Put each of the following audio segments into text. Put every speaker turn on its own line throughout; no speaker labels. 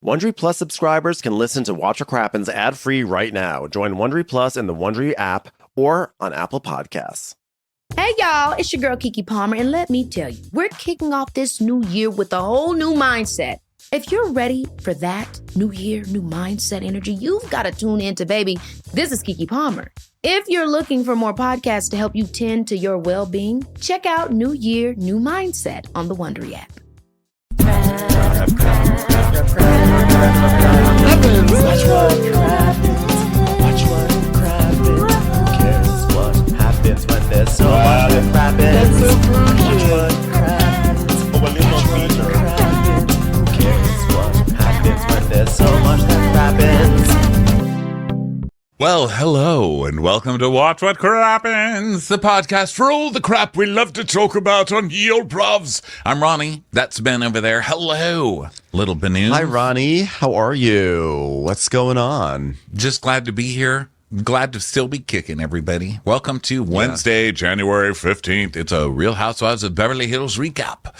Wondery Plus subscribers can listen to Watch What Crappens ad-free right now. Join Wondery Plus in the Wondery app or on Apple Podcasts.
Hey, y'all, it's your girl, Keke Palmer, and let me tell you, we're kicking off this new year with a whole new mindset. If you're ready for that new year, new mindset energy, you've got to tune in to, baby, This is Keke Palmer. If you're looking for more podcasts to help you tend to your well-being, check out New Year, New Mindset on the Wondery app.
Watch what crappens. Who cares what happens when there's so much that crappens? Watch what crappens. Who cares what happens when there's so much that crappens?
Well, hello, and welcome to Watch What Crappens, the podcast for all the crap we love to talk about on Ye Olde Provs. I'm Ronnie. That's Ben over there. Hello, little Benu.
Hi, Ronnie. How are you? What's going on?
Just glad to be here. Glad to still be kicking, everybody. Welcome to Wednesday, January 15th. It's a Real Housewives of Beverly Hills recap.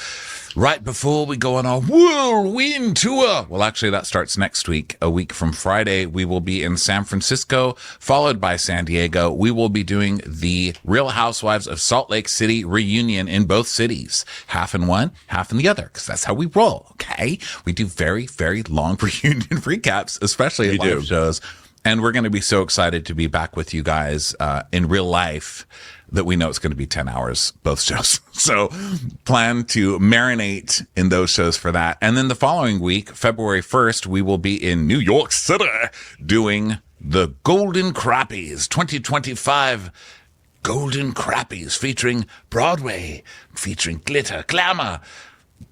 Right before we go on our whirlwind tour. Well, actually, that starts next week. A week from Friday, we will be in San Francisco, followed by San Diego. We will be doing the Real Housewives of Salt Lake City reunion in both cities. Half in one, half in the other, because that's how we roll, okay? We do very, very long reunion recaps, especially at live shows. And we're going to be so excited to be back with you guys in real life that we know it's going to be 10 hours, both shows. So plan to marinate in those shows for that. And then the following week, February 1st, we will be in New York City doing the Golden Crappies 2025 Golden Crappies featuring Broadway, featuring glitter, glamour,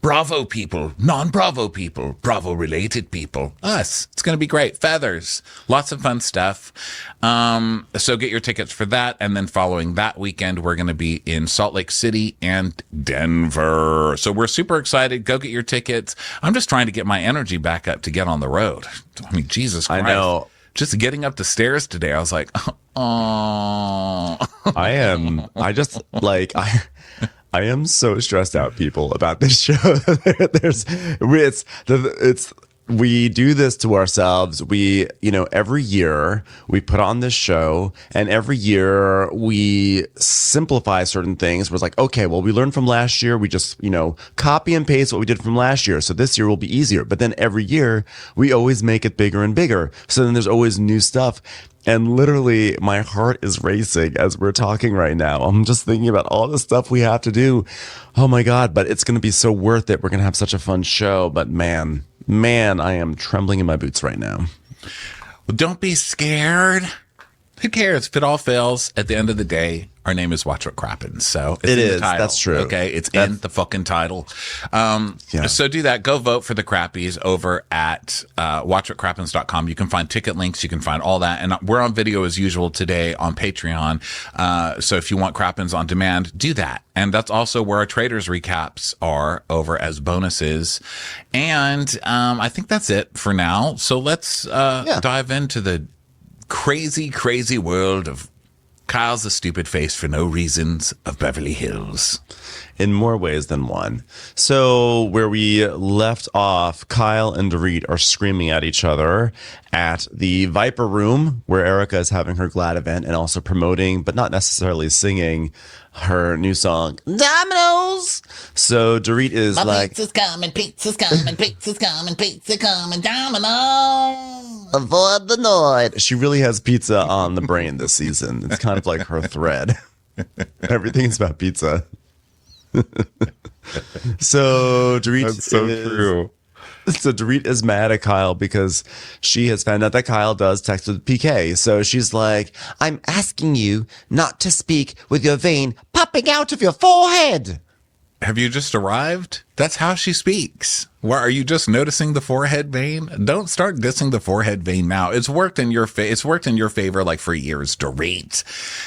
Bravo people, non-Bravo people, Bravo-related people, us. It's going to be great. Feathers, lots of fun stuff. So get your tickets for that. And then following that weekend, we're going to be in Salt Lake City and Denver. So we're super excited. Go get your tickets. I'm just trying to get my energy back up to get on the road. I mean, Jesus Christ.
I know.
Just getting up the stairs today, I was like, oh.
I am so stressed out, people, about this show. We do this to ourselves. Every year we put on this show, and every year we simplify certain things. We're like, okay, well, we learned from last year. We just, copy and paste what we did from last year. So this year will be easier. But then every year we always make it bigger and bigger. So then there's always new stuff. And literally, my heart is racing as we're talking right now. I'm just thinking about all the stuff we have to do. Oh my God, but it's going to be so worth it. We're going to have such a fun show. But man, I am trembling in my boots right now.
Well, don't be scared. Who cares? If it all fails, at the end of the day, our name is Watch What Crappens. So it's in the title.
That's true.
Okay, it's in the fucking title. So do that. Go vote for the crappies over at watchwhatcrappens.com. You can find ticket links. You can find all that. And we're on video as usual today on Patreon. So if you want Crappens on demand, do that. And that's also where our traders recaps are over as bonuses. And I think that's it for now. So let's dive into the crazy, crazy world of Kyle's a stupid face for no reasons of Beverly Hills.
In more ways than one. So where we left off, Kyle and Dorit are screaming at each other at the Viper Room, where Erica is having her GLAAD event and also promoting, but not necessarily singing, her new song, Dominoes. So Dorit is
pizza's coming, pizza's coming, pizza's coming, pizza coming, Dominoes.
Avoid the noise. She really has pizza on the brain this season. It's kind of like her thread. Everything's about pizza. So Dorit
That's so true.
So Dorit is mad at Kyle because she has found out that Kyle does text with PK. So she's like, I'm asking you not to speak with your vein popping out of your forehead.
Have you just arrived? That's how she speaks. Why are you just noticing the forehead vein? Don't start dissing the forehead vein now. It's worked in your favor like for years, Dorit.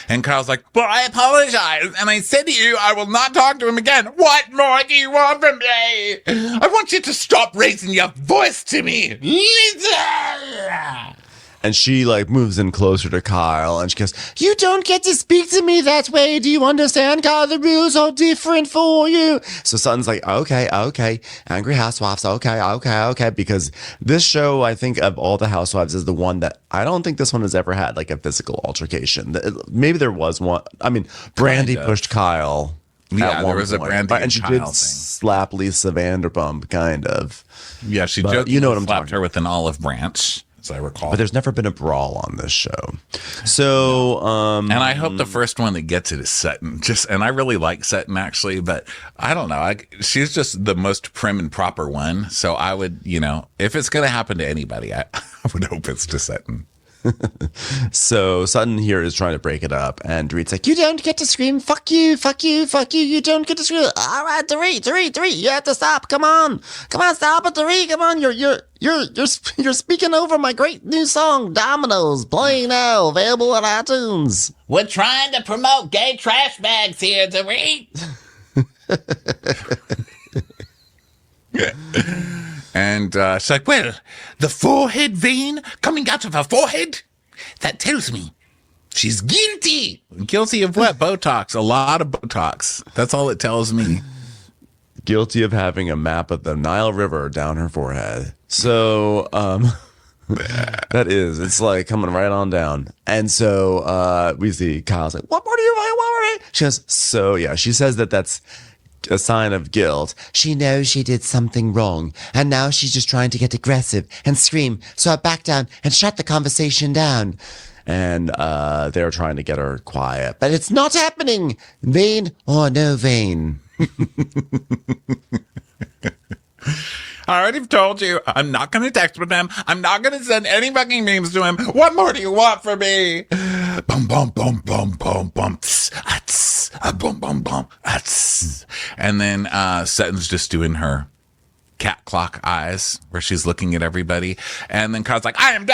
And Kyle's like, but I apologize. And I said to you, I will not talk to him again. What more do you want from me? I want you to stop raising your voice to me. Listen.
And she like moves in closer to Kyle and she goes, "You don't get to speak to me that way. Do you understand, Kyle? The rules are different for you." So Sutton's like, okay. Angry Housewives. Okay. Because this show, I think of all the Housewives, is the one that I don't think this one has ever had like a physical altercation. Maybe there was one. I mean, Brandy pushed Kyle.
Yeah, there was a Brandy
and she did slap Lisa Vanderpump, kind of.
Yeah, she
but you know what I'm
slapped
talking
her with an olive branch, as I recall.
But there's never been a brawl on this show. So,
and I hope the first one that gets it is Sutton. And I really like Sutton, actually, but I don't know. She's just the most prim and proper one. So I would, if it's going to happen to anybody, I would hope it's to Sutton.
So Sutton here is trying to break it up, and Dorit's like, "You don't get to scream, fuck you, you don't get to scream." "All right, Dorit, you have to stop. Come on, stop it, Dorit. Come on, you're speaking over my great new song, Dominoes, playing now, available on iTunes."
We're trying to promote gay trash bags here, Dorit.
And she's like, "Well, the forehead vein coming out of her forehead, that tells me she's guilty." Guilty of what? Botox. A lot of Botox. That's all it tells me.
Guilty of having a map of the Nile River down her forehead. So, it's like coming right on down. And so we see Kyle's like, what do you want? She goes, so yeah, she says that's a sign of guilt. She knows she did something wrong, and now she's just trying to get aggressive and scream. So I back down and shut the conversation down. And they're trying to get her quiet, but it's not happening. Vein or no vein.
I already told you, I'm not going to text with him. I'm not going to send any fucking memes to him. What more do you want from me? Bum, bum, bum, bum, bum, bum. Bum, bum, bum. And then Sutton's just doing her cat clock eyes where she's looking at everybody. And then Kyle's like, I am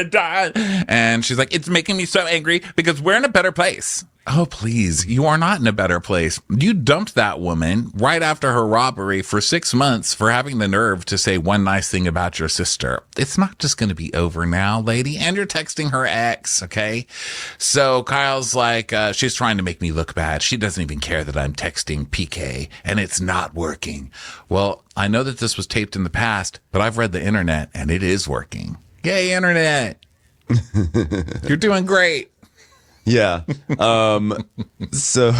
done. And she's like, it's making me so angry because we're in a better place. Oh, please. You are not in a better place. You dumped that woman right after her robbery for 6 months for having the nerve to say one nice thing about your sister. It's not just going to be over now, lady. And you're texting her ex, okay? So Kyle's like, she's trying to make me look bad. She doesn't even care that I'm texting PK, and it's not working. Well, I know that this was taped in the past, but I've read the internet, and it is working. Yay, internet. You're doing great.
Yeah. So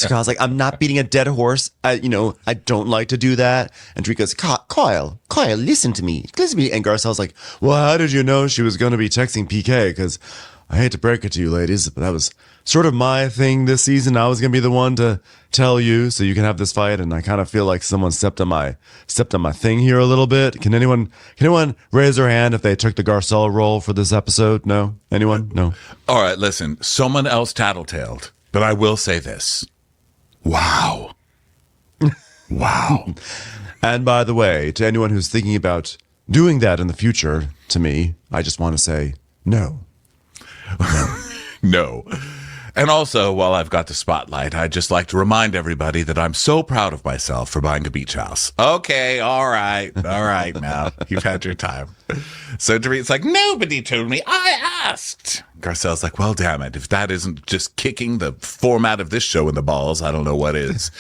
Kyle's like, I'm not beating a dead horse. I don't like to do that. And Dorit goes, Kyle, listen to me. And Garcelle's like, well, how did you know she was going to be texting PK? Because I hate to break it to you, ladies, but that was sort of my thing this season. I was going to be the one to tell you so you can have this fight. And I kind of feel like someone stepped on my thing here a little bit. Can anyone raise their hand if they took the Garcelle role for this episode? No? Anyone? No.
All right, listen, someone else tattletaled, but I will say this. Wow. Wow.
And by the way, to anyone who's thinking about doing that in the future, to me, I just want to say no.
No. And also, while I've got the spotlight, I'd just like to remind everybody that I'm so proud of myself for buying a beach house. Okay, all right now. You've had your time. So Dorit's like, nobody told me. I asked. Garcelle's like, well, damn it. If that isn't just kicking the format of this show in the balls, I don't know what is.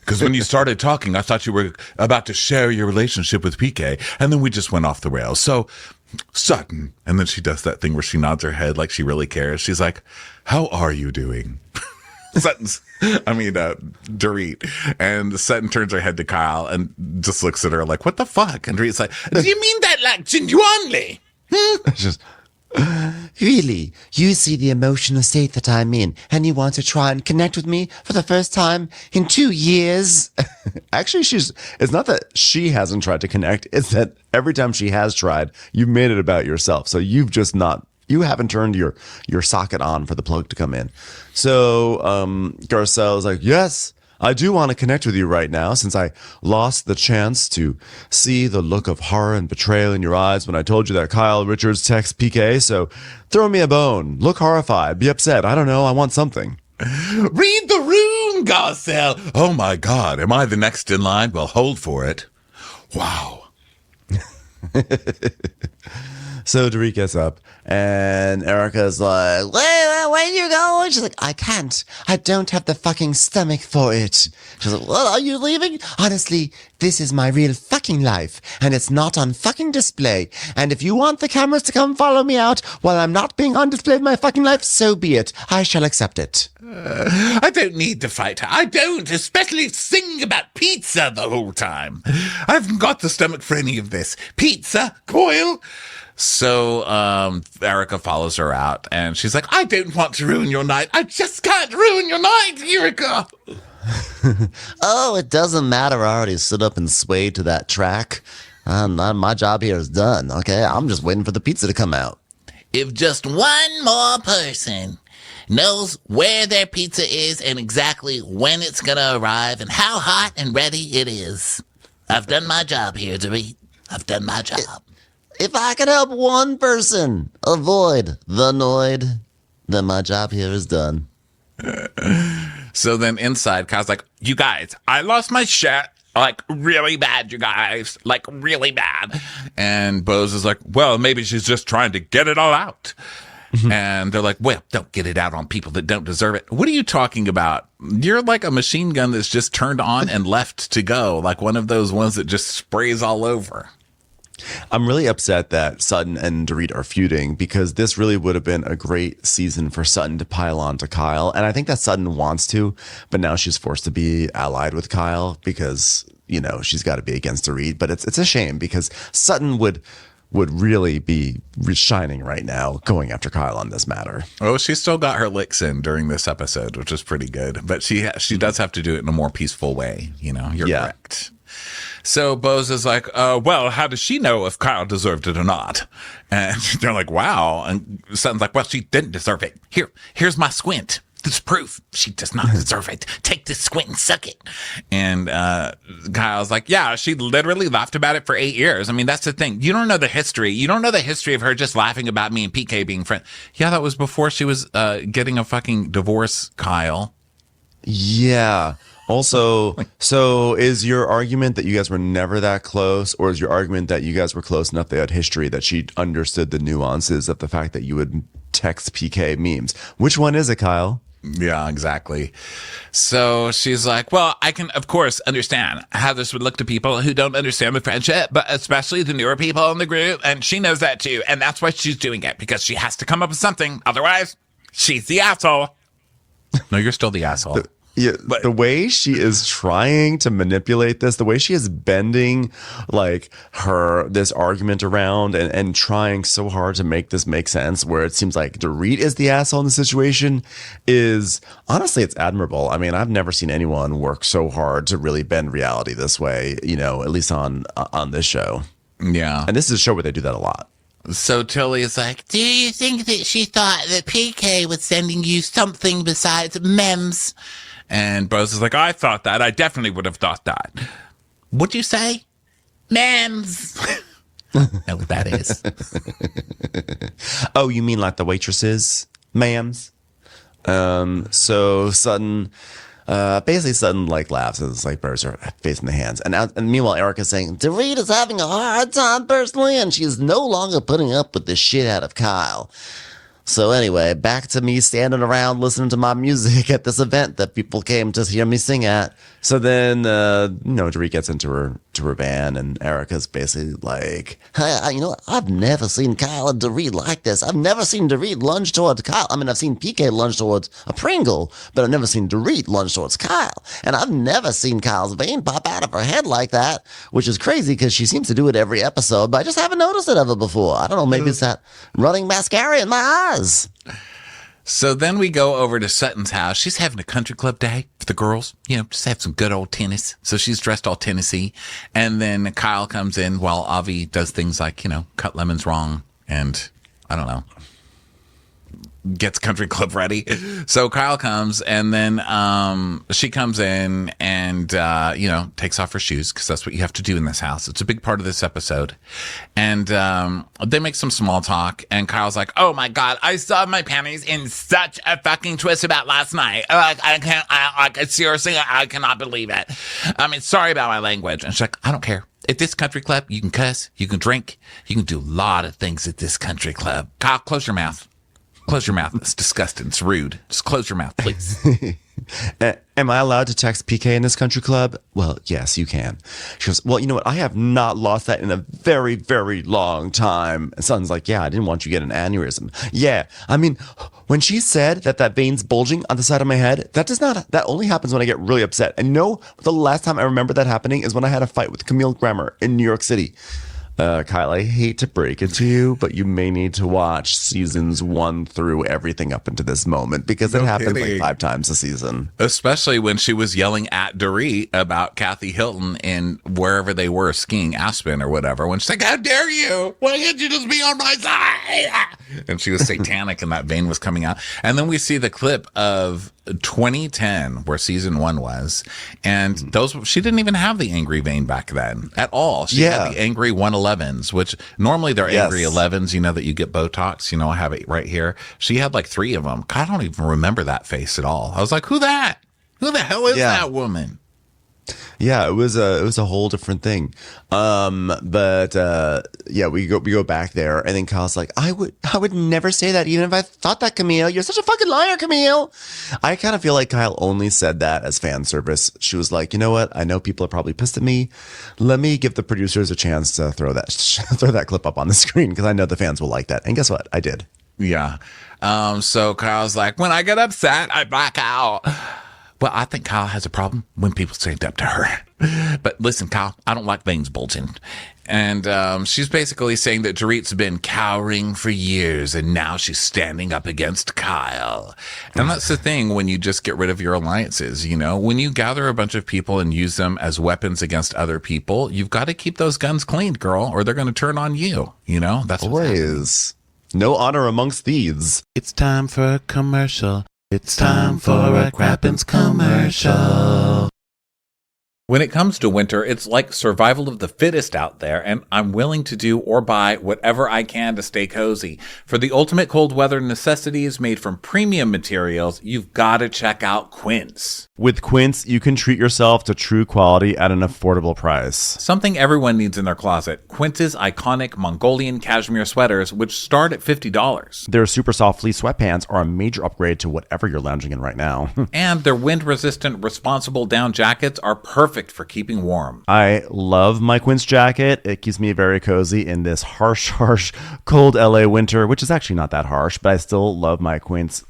Because when you started talking, I thought you were about to share your relationship with PK, and then we just went off the rails. So, Sutton. And then she does that thing where she nods her head like she really cares. She's like, how are you doing? Dorit. And Sutton turns her head to Kyle and just looks at her like, what the fuck? And Dorit's like, do you mean that like genuinely?
It's just, really? You see the emotional state that I'm in, and you want to try and connect with me for the first time in 2 years? Actually, it's not that she hasn't tried to connect, it's that every time she has tried, you've made it about yourself. So you haven't turned your socket on for the plug to come in. So Garcelle's like, yes, I do want to connect with you right now, since I lost the chance to see the look of horror and betrayal in your eyes when I told you that Kyle Richards texts PK. So throw me a bone. Look horrified. Be upset. I don't know. I want something.
Read the room, Garcelle. Oh, my God. Am I the next in line? Well, hold for it. Wow.
So Dorit gets up and Erica's like, where are you going? She's like, I can't. I don't have the fucking stomach for it. She's like, well, are you leaving? Honestly, this is my real fucking life and it's not on fucking display. And if you want the cameras to come follow me out while I'm not being on display of my fucking life, so be it. I shall accept it.
I don't need to fight her. I don't, especially sing about pizza the whole time. I haven't got the stomach for any of this. Pizza, coil. So Erica follows her out, and she's like, I don't want to ruin your night. I just can't ruin your night, Erica.
Oh, it doesn't matter. I already stood up and swayed to that track. My job here is done, okay? I'm just waiting for the pizza to come out.
If just one more person knows where their pizza is and exactly when it's going to arrive and how hot and ready it is, I've done my job here, Dorit. I've done my job.
If I could help one person avoid the Noid, then my job here is done.
So then inside, Kyle's like, you guys, I lost my shit. Like, really bad, you guys. Like, really bad. And Bose is like, well, maybe she's just trying to get it all out. And they're like, well, don't get it out on people that don't deserve it. What are you talking about? You're like a machine gun that's just turned on and left to go. Like one of those ones that just sprays all over.
I'm really upset that Sutton and Dorit are feuding because this really would have been a great season for Sutton to pile on to Kyle. And I think that Sutton wants to, but now she's forced to be allied with Kyle because, you know, she's got to be against Dorit. But it's a shame because Sutton would really be shining right now going after Kyle on this matter.
Oh, she still got her licks in during this episode, which is pretty good. But she does have to do it in a more peaceful way. You know, you're correct. So Bose is like, well, how does she know if Kyle deserved it or not? And they're like, wow. And Sutton's like, well, she didn't deserve it. Here's my squint. This proof. She does not deserve it. Take this squint and suck it. And Kyle's like, yeah, she literally laughed about it for 8 years. I mean, that's the thing. You don't know the history. You don't know the history of her just laughing about me and PK being friends. Yeah, that was before she was getting a fucking divorce, Kyle.
Yeah. Also, so is your argument that you guys were never that close, or is your argument that you guys were close enough they had history that she understood the nuances of the fact that you would text PK memes? Which one is it, Kyle?
Yeah, exactly. So she's like, well, I can, of course, understand how this would look to people who don't understand the friendship, but especially the newer people in the group. And she knows that too. And that's why she's doing it, because she has to come up with something. Otherwise, she's the asshole. No, you're still the asshole.
Yeah, but the way she is trying to manipulate this, the way she is bending like this argument around and trying so hard to make this make sense, where it seems like Dorit is the asshole in the situation, is honestly, it's admirable. I mean, I've never seen anyone work so hard to really bend reality this way, you know, at least on this show.
Yeah.
And this is a show where they do that a lot.
So Tilly is like,
Do you think that she thought that PK was sending you something besides memes?
and Bose is like, I thought that. I definitely would have thought that.
What'd you say? Memes. Know what that is.
Oh, you mean like the waitresses, ma'ams? So Sutton, basically Sutton like laughs and it's like buries her face in the hands. And meanwhile, Erica's saying, Dorit is having a hard time personally, and she's no longer putting up with the shit out of Kyle. So anyway, back to me standing around listening to my music at this event that people came to hear me sing at. So then, Dorit gets into her van, and Erica's basically like, hey, I've never seen Kyle and Dorit like this. I've never seen Dorit lunge towards Kyle. I mean, I've seen PK lunge towards a Pringle, but I've never seen Dorit lunge towards Kyle. And I've never seen Kyle's vein pop out of her head like that, which is crazy because she seems to do it every episode, but I just haven't noticed it of her before. I don't know, maybe it's that running mascara in my eyes.
So then we go over to Sutton's house. She's having a country club day for the girls, just have some good old tennis. So she's dressed all Tennessee. And then Kyle comes in while Avi does things like, cut lemons wrong. And I don't know. gets country club ready. So Kyle comes, and then she comes in and takes off her shoes, because that's what you have to do in this house. It's a big part of this episode. And they make some small talk, and Kyle's like, oh my God, I saw my panties in such a fucking twist about last night. Seriously, I cannot believe it. I mean, sorry about my language. And she's like, I don't care. At this country club, you can cuss, you can drink, you can do a lot of things at this country club. Kyle, close your mouth. Close your mouth. It's disgusting. It's rude. Just close your mouth, please.
Am I allowed to text PK in this country club? Well, yes, you can. She goes, well, you know what? I have not lost that in a very, very long time. And Sutton's like, yeah, I didn't want you to get an aneurysm. Yeah. I mean, when she said that vein's bulging on the side of my head, that only happens when I get really upset. And the last time I remember that happening is when I had a fight with Camille Grammer in New York City. Kyle, I hate to break it to you, but you may need to watch seasons 1 through everything up into this moment, because it happened like 5 times a season.
Especially when she was yelling at Dorit about Kathy Hilton in wherever they were skiing, Aspen or whatever, when she's like, how dare you? Why can't you just be on my side? And she was satanic and that vein was coming out. And then we see the clip of 2010 where season 1 was, and she didn't even have the angry vein back then at all. She had the angry 111s, which normally they're angry 11s, that you get Botox. I have it right here. She had like 3 of them. I don't even remember that face at all. I was like, who the hell is that woman?
Yeah, it was a whole different thing. We go back there, and then Kyle's like, I would never say that, even if I thought that, Camille. You're such a fucking liar, Camille. I kind of feel like Kyle only said that as fan service. She was like, you know what? I know people are probably pissed at me. Let me give the producers a chance to throw that clip up on the screen, because I know the fans will like that. And guess what? I did.
Yeah. So Kyle's like, when I get upset, I black out. Well, I think Kyle has a problem when people stand up to her. But listen, Kyle, I don't like veins bulging. And she's basically saying that Dorit's been cowering for years, and now she's standing up against Kyle. And that's the thing when you just get rid of your alliances, When you gather a bunch of people and use them as weapons against other people, you've got to keep those guns cleaned, girl, or they're going to turn on you. That's
always no honor amongst thieves.
It's time for a commercial. It's time for a Crappens commercial.
When it comes to winter, it's like survival of the fittest out there, and I'm willing to do or buy whatever I can to stay cozy. For the ultimate cold weather necessities made from premium materials, you've got to check out Quince.
With Quince, you can treat yourself to true quality at an affordable price.
Something everyone needs in their closet. Quince's iconic Mongolian cashmere sweaters, which start at $50.
Their super soft fleece sweatpants are a major upgrade to whatever you're lounging in right now.
And their wind-resistant, responsible down jackets are perfect for keeping warm.
I love my Quince jacket. It keeps me very cozy in this harsh, cold LA winter, which is actually not that harsh, but I still love my Quince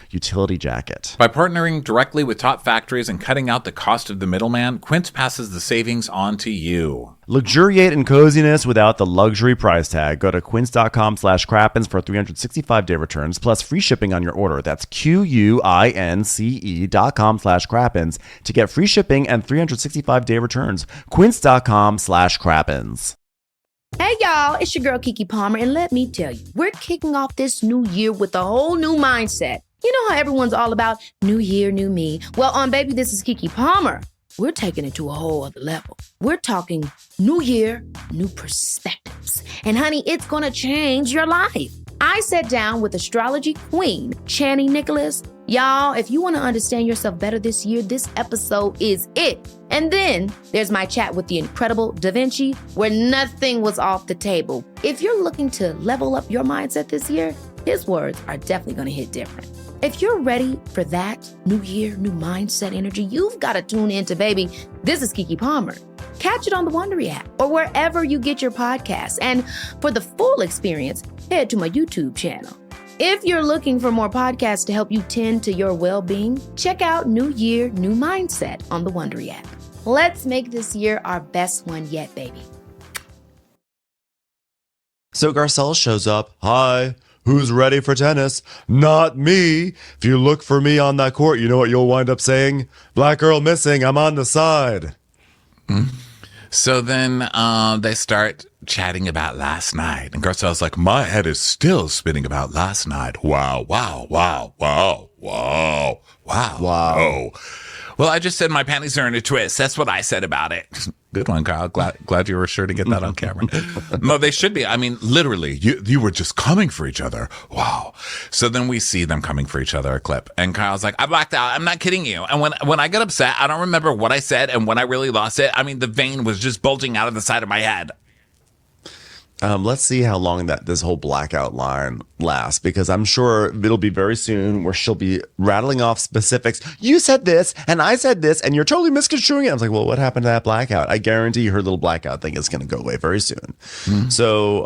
utility jacket.
By partnering directly with top factories and cutting out the cost of the middleman, Quince passes the savings on to you.
Luxuriate in coziness without the luxury price tag. Go to quince.com/crappens for 365-day returns plus free shipping on your order. That's QUINCE.com/crappens to get free shipping and 365-day returns. Quince.com/crappens.
Hey y'all, it's your girl Keke Palmer, and let me tell you, we're kicking off this new year with a whole new mindset. You know how everyone's all about new year, new me? Well, baby, this is Keke Palmer. We're taking it to a whole other level. We're talking new year, new perspectives. And honey, it's gonna change your life. I sat down with astrology queen, Chani Nicholas. Y'all, if you want to understand yourself better this year, this episode is it. And then there's my chat with the incredible Da Vinci, where nothing was off the table. If you're looking to level up your mindset this year, his words are definitely going to hit different. If you're ready for that new year, new mindset energy, you've got to tune in to, baby, this is Keke Palmer. Catch it on the Wondery app or wherever you get your podcasts. And for the full experience, head to my YouTube channel. If you're looking for more podcasts to help you tend to your well-being, check out New Year, New Mindset on the Wondery app. Let's make this year our best one yet, baby.
So Garcelle shows up. Hi, who's ready for tennis? Not me. If you look for me on that court, you know what you'll wind up saying? Black girl missing, I'm on the side.
So then they start chatting about last night. And Garcelle's like, my head is still spinning about last night. Wow, wow, wow, wow, wow, wow, wow. Oh. Well, I just said my panties are in a twist. That's what I said about it. Good one, Kyle. Glad you were sure to get that on camera. No, they should be. I mean, literally, you were just coming for each other. Wow. So then we see them coming for each other, a clip. And Kyle's like, I blacked out. I'm not kidding you. And when I get upset, I don't remember what I said. And when I really lost it, I mean, the vein was just bulging out of the side of my head.
Let's see how long this whole blackout line lasts, because I'm sure it'll be very soon where she'll be rattling off specifics. You said this and I said this and you're totally misconstruing it. I was like, well, what happened to that blackout? I guarantee her little blackout thing is going to go away very soon. Mm-hmm. So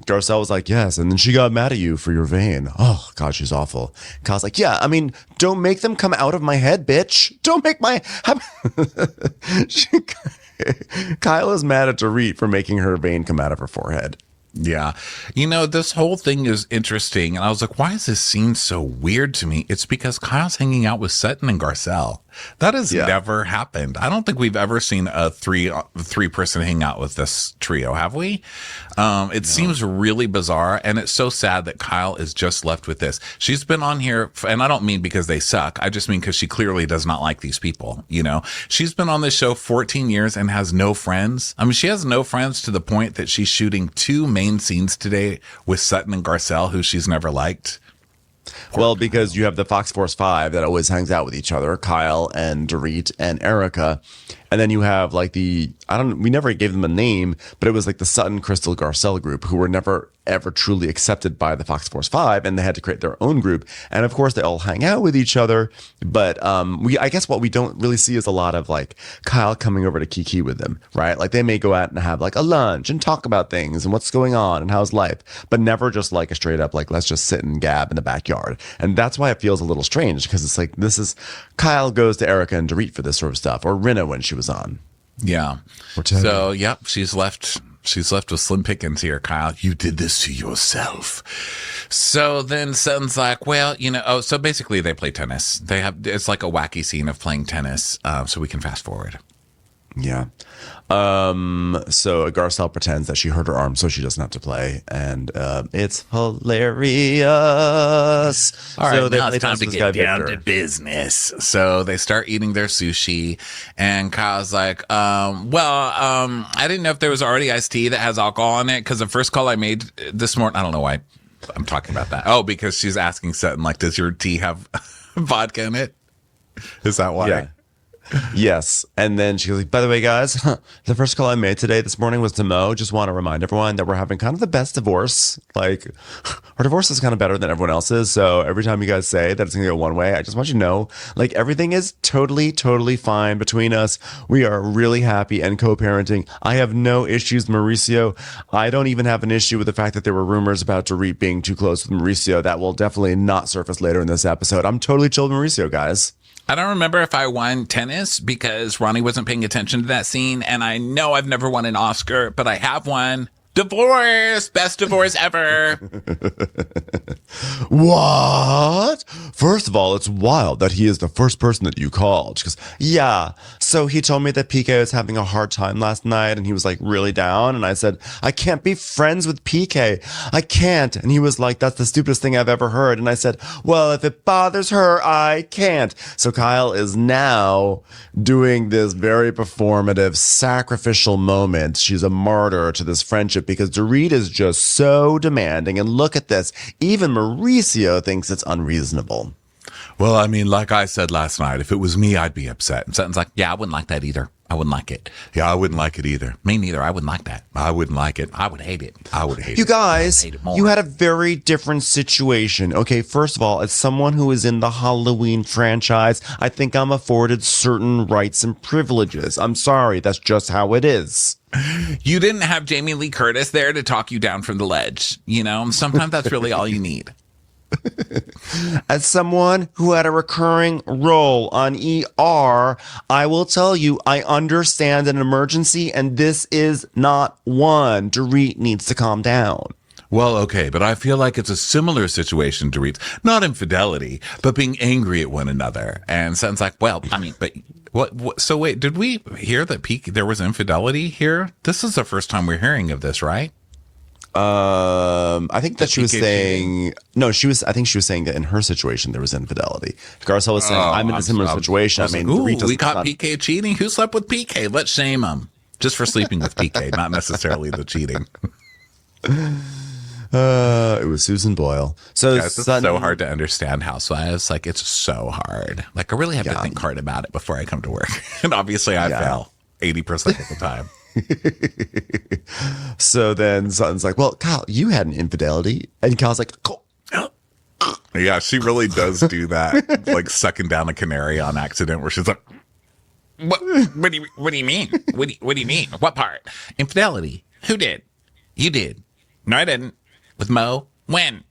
Garcelle was like, yes. And then she got mad at you for your vein. Oh, God, she's awful. Kyle's like, yeah, I mean, don't make them come out of my head, bitch. Don't make my... Kyle is mad at Dorit for making her vein come out of her forehead.
Yeah. You know, this whole thing is interesting. And I was like, why is this scene so weird to me? It's because Kyle's hanging out with Sutton and Garcelle. That has never happened. I don't think we've ever seen a three-person hang out with this trio, have we? It seems really bizarre, and it's so sad that Kyle is just left with this. She's been on here, and I don't mean because they suck. I just mean because she clearly does not like these people, you know? She's been on this show 14 years and has no friends. I mean, she has no friends to the point that she's shooting 2 main scenes today with Sutton and Garcelle, who she's never liked.
Well, because you have the Fox Force 5 that always hangs out with each other, Kyle and Dorit and Erica. And then you have like we never gave them a name, but it was like the Sutton, Crystal, Garcelle group, who were never ever truly accepted by the Fox Force 5, and they had to create their own group. And of course they all hang out with each other, but I guess what we don't really see is a lot of like Kyle coming over to Kiki with them, right? Like they may go out and have like a lunch and talk about things and what's going on and how's life, but never just like a straight up like let's just sit and gab in the backyard. And that's why it feels a little strange, because it's like Kyle goes to Erica and Dorit for this sort of stuff, or Rinna when she was on.
Yeah. So, yep, she's left with slim pickings here, Kyle. You did this to yourself. So then Sutton's like, well, you know, so basically they play tennis. It's like a wacky scene of playing tennis. So we can fast forward.
Yeah. So Garcelle pretends that she hurt her arm so she doesn't have to play, and it's hilarious.
All right, so now it's time to get down to business. So they start eating their sushi, and Kyle's like, I didn't know if there was already iced tea that has alcohol in it, because the first call I made this morning, I don't know why I'm talking about that. Oh, because she's asking Sutton, like, does your tea have vodka in it? Is that why? Yeah.
Yes. And then she goes, by the way, guys, the first call I made this morning was to Mo. Just want to remind everyone that we're having kind of the best divorce. Like, our divorce is kind of better than everyone else's. So every time you guys say that it's going to go one way, I just want you to know, like, everything is totally, totally fine between us. We are really happy and co-parenting. I have no issues, Mauricio. I don't even have an issue with the fact that there were rumors about Dorit being too close with Mauricio. That will definitely not surface later in this episode. I'm totally chill with Mauricio, guys.
I don't remember if I won tennis because Ronnie wasn't paying attention to that scene. And I know I've never won an Oscar, but I have won divorce. Best divorce ever.
What? First of all, it's wild that he is the first person that you called. She goes, yeah. So he told me that PK was having a hard time last night and he was like really down. And I said, I can't be friends with PK. I can't. And he was like, that's the stupidest thing I've ever heard. And I said, well, if it bothers her, I can't. So Kyle is now doing this very performative, sacrificial moment. She's a martyr to this friendship because Dorit is just so demanding. And look at this. Even Mauricio thinks it's unreasonable.
Well, I mean, like I said last night, if it was me, I'd be upset. And Sutton's like, yeah, I wouldn't like that either. I wouldn't like it. Yeah, I wouldn't like it either. Me neither. I wouldn't like that. I wouldn't like it. I would hate it. I would hate it.
You guys, you had a very different situation. Okay, first of all, as someone who is in the Halloween franchise, I think I'm afforded certain rights and privileges. I'm sorry. That's just how it is.
You didn't have Jamie Lee Curtis there to talk you down from the ledge. You know, sometimes that's really all you need.
As someone who had a recurring role on ER, I will tell you, I understand an emergency, and this is not one. Dorit needs to calm down.
Well, okay, but I feel like it's a similar situation, Dorit. Not infidelity, but being angry at one another. And Sutton's like, well, I mean, but What? So wait, did we hear that there was infidelity here? This is the first time we're hearing of this, right?
I think that she was saying no. I think she was saying that in her situation there was infidelity. Garcelle was saying, "I'm in a similar situation." I mean,
we caught PK cheating. Who slept with PK? Let's shame him just for sleeping with PK, not necessarily the cheating.
It was Susan Boyle. So
guys, it's so hard to understand Housewives. Like, it's so hard. Like, I really have to think hard about it before I come to work. And obviously, I fail 80% of the time.
So then Sutton's like, well, Kyle, you had an infidelity. And Kyle's like, oh.
Yeah, she really does do that, like sucking down a canary on accident, where she's like, what do you mean? What do you mean? What part? Infidelity. Who did? You did. No, I didn't. With Mo. When?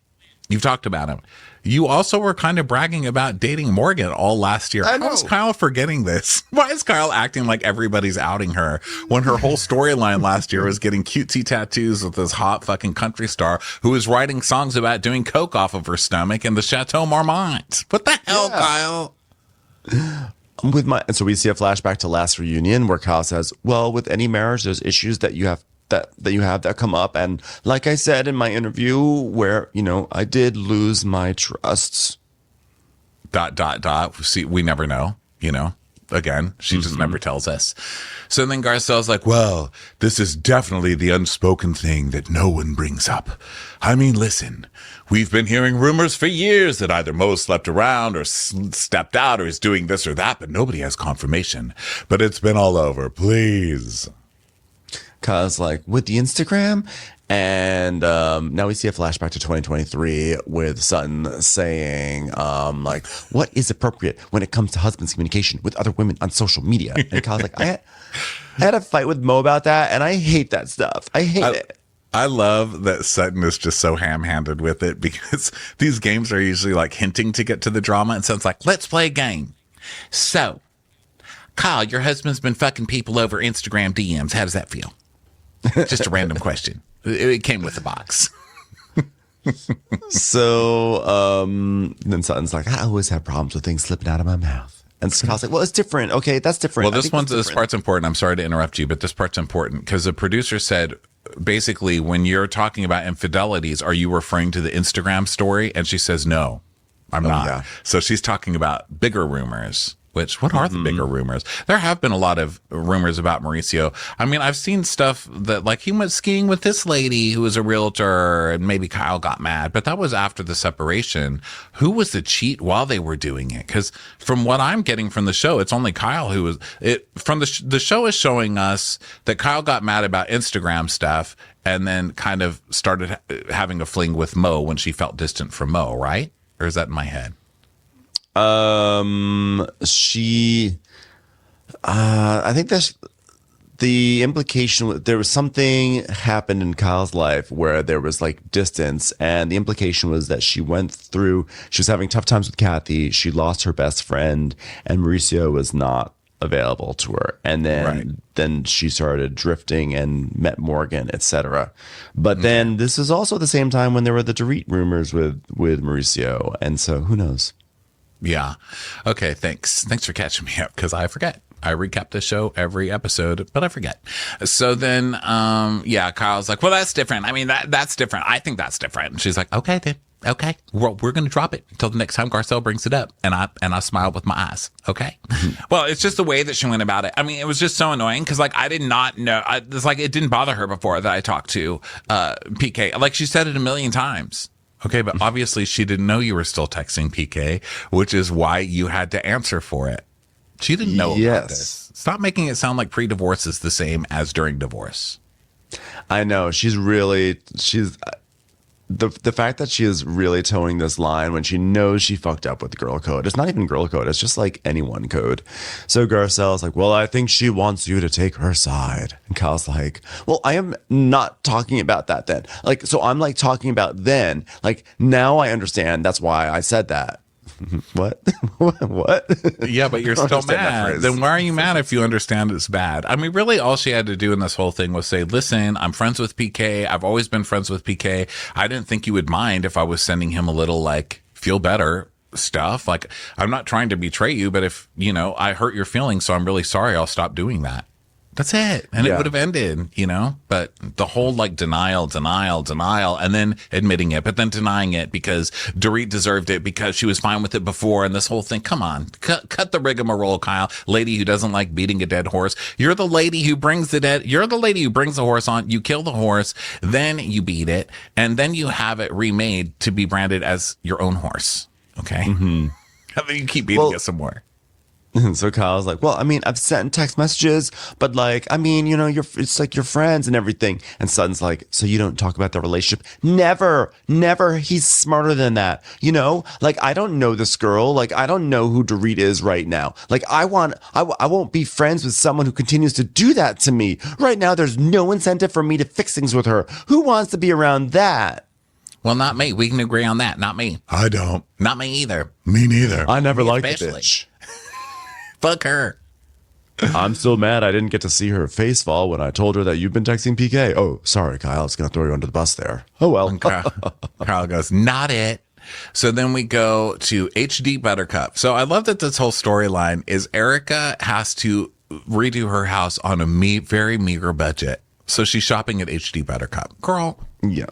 You've talked about him. You also were kind of bragging about dating Morgan all last year. How is Kyle forgetting this? Why is Kyle acting like everybody's outing her when her whole storyline last year was getting cutesy tattoos with this hot fucking country star who was writing songs about doing coke off of her stomach in the Chateau Marmont? What the hell, Kyle?
And so we see a flashback to last reunion where Kyle says, well, with any marriage, there's issues that you have that come up. And like I said in my interview where, I did lose my trust. ...
See, we never know, Again, she just never tells us. So then Garcelle's like, well, this is definitely the unspoken thing that no one brings up. I mean, listen, we've been hearing rumors for years that either Mo slept around or stepped out or is doing this or that, but nobody has confirmation. But it's been all over. Please.
Kyle's like, with the Instagram? And now we see a flashback to 2023 with Sutton saying, what is appropriate when it comes to husband's communication with other women on social media? And Kyle's like, I had a fight with Mo about that, and I hate that stuff. I hate it.
I love that Sutton is just so ham-handed with it, because these games are usually like hinting to get to the drama. And Sutton's like, let's play a game. So, Kyle, your husband's been fucking people over Instagram DMs. How does that feel? Just a random question. It came with the box.
So then Sutton's like, I always have problems with things slipping out of my mouth. And Kyle's like, well, it's different. Okay, that's different.
Well, this part's important. I'm sorry to interrupt you, but this part's important because the producer said, basically, when you're talking about infidelities, are you referring to the Instagram story? And she says, no, I'm not. Yeah. So she's talking about bigger rumors. What are the bigger rumors? There have been a lot of rumors about Mauricio. I mean, I've seen stuff that, like, he went skiing with this lady who was a realtor, and maybe Kyle got mad, but that was after the separation. Who was the cheat while they were doing it? Because from what I'm getting from the show, it's only Kyle who was it. From the show is showing us that Kyle got mad about Instagram stuff, and then kind of started having a fling with Mo when she felt distant from Mo, right? Or is that in my head?
I think that's the implication. There was something happened in Kyle's life where there was like distance, and the implication was that she was having tough times with Kathy. She lost her best friend, and Mauricio was not available to her. And then she started drifting and met Morgan, etc. But then this is also the same time when there were the Dorit rumors with Mauricio. And so who knows?
Yeah. Okay. Thanks for catching me up, because I forget. I recap the show every episode, but I forget. So then, Kyle's like, well, that's different. I mean, that's different. I think that's different. And she's like, okay, then. Okay. We're going to drop it until the next time Garcelle brings it up. And I smiled with my eyes. Okay. Well, it's just the way that she went about it. I mean, it was just so annoying because, like, I did not know. It's like it didn't bother her before that I talked to PK. Like, she said it a million times. Okay, but obviously she didn't know you were still texting PK, which is why you had to answer for it. She didn't know about this. Stop making it sound like pre-divorce is the same as during divorce.
I know. The fact that she is really towing this line when she knows she fucked up with girl code. It's not even girl code. It's just like anyone code. So Garcelle's like, well, I think she wants you to take her side. And Kyle's like, well, I am not talking about that then. Like, so I'm like talking about then. Like, now I understand. That's why I said that. What? What?
Yeah, but you're still mad. Then why are you mad if you understand it's bad? I mean, really, all she had to do in this whole thing was say, listen, I'm friends with PK. I've always been friends with PK. I didn't think you would mind if I was sending him a little, like, feel better stuff. Like, I'm not trying to betray you, but if, I hurt your feelings, so I'm really sorry, I'll stop doing that. That's it. And it would have ended, but the whole like denial, and then admitting it, but then denying it because Dorit deserved it because she was fine with it before. And this whole thing, come on, cut the rigmarole, Kyle. Lady who doesn't like beating a dead horse. You're the lady who brings the horse on. You kill the horse, then you beat it, and then you have it remade to be branded as your own horse. Okay. Mm-hmm. And then you keep beating it some more.
And so Kyle's like, well, I mean, I've sent text messages, but like, I mean, it's like your friends and everything. And Sutton's like, so you don't talk about the relationship? Never. He's smarter than that. Like, I don't know this girl. Like, I don't know who Dorit is right now. Like, I won't be friends with someone who continues to do that to me. Right now, there's no incentive for me to fix things with her. Who wants to be around that?
Well, not me. We can agree on that. Not me.
I don't.
Not me either.
Me neither.
I never liked the
Especially.
bitch.
Fuck her.
I'm still mad I didn't get to see her face fall when I told her that you've been texting PK. Oh, sorry, Kyle. I was going to throw you under the bus there. Oh, well.
And Kyle goes, not it. So then we go to HD Buttercup. So I love that this whole storyline is Erica has to redo her house on a very meager budget. So she's shopping at HD Buttercup. Girl.
Yeah.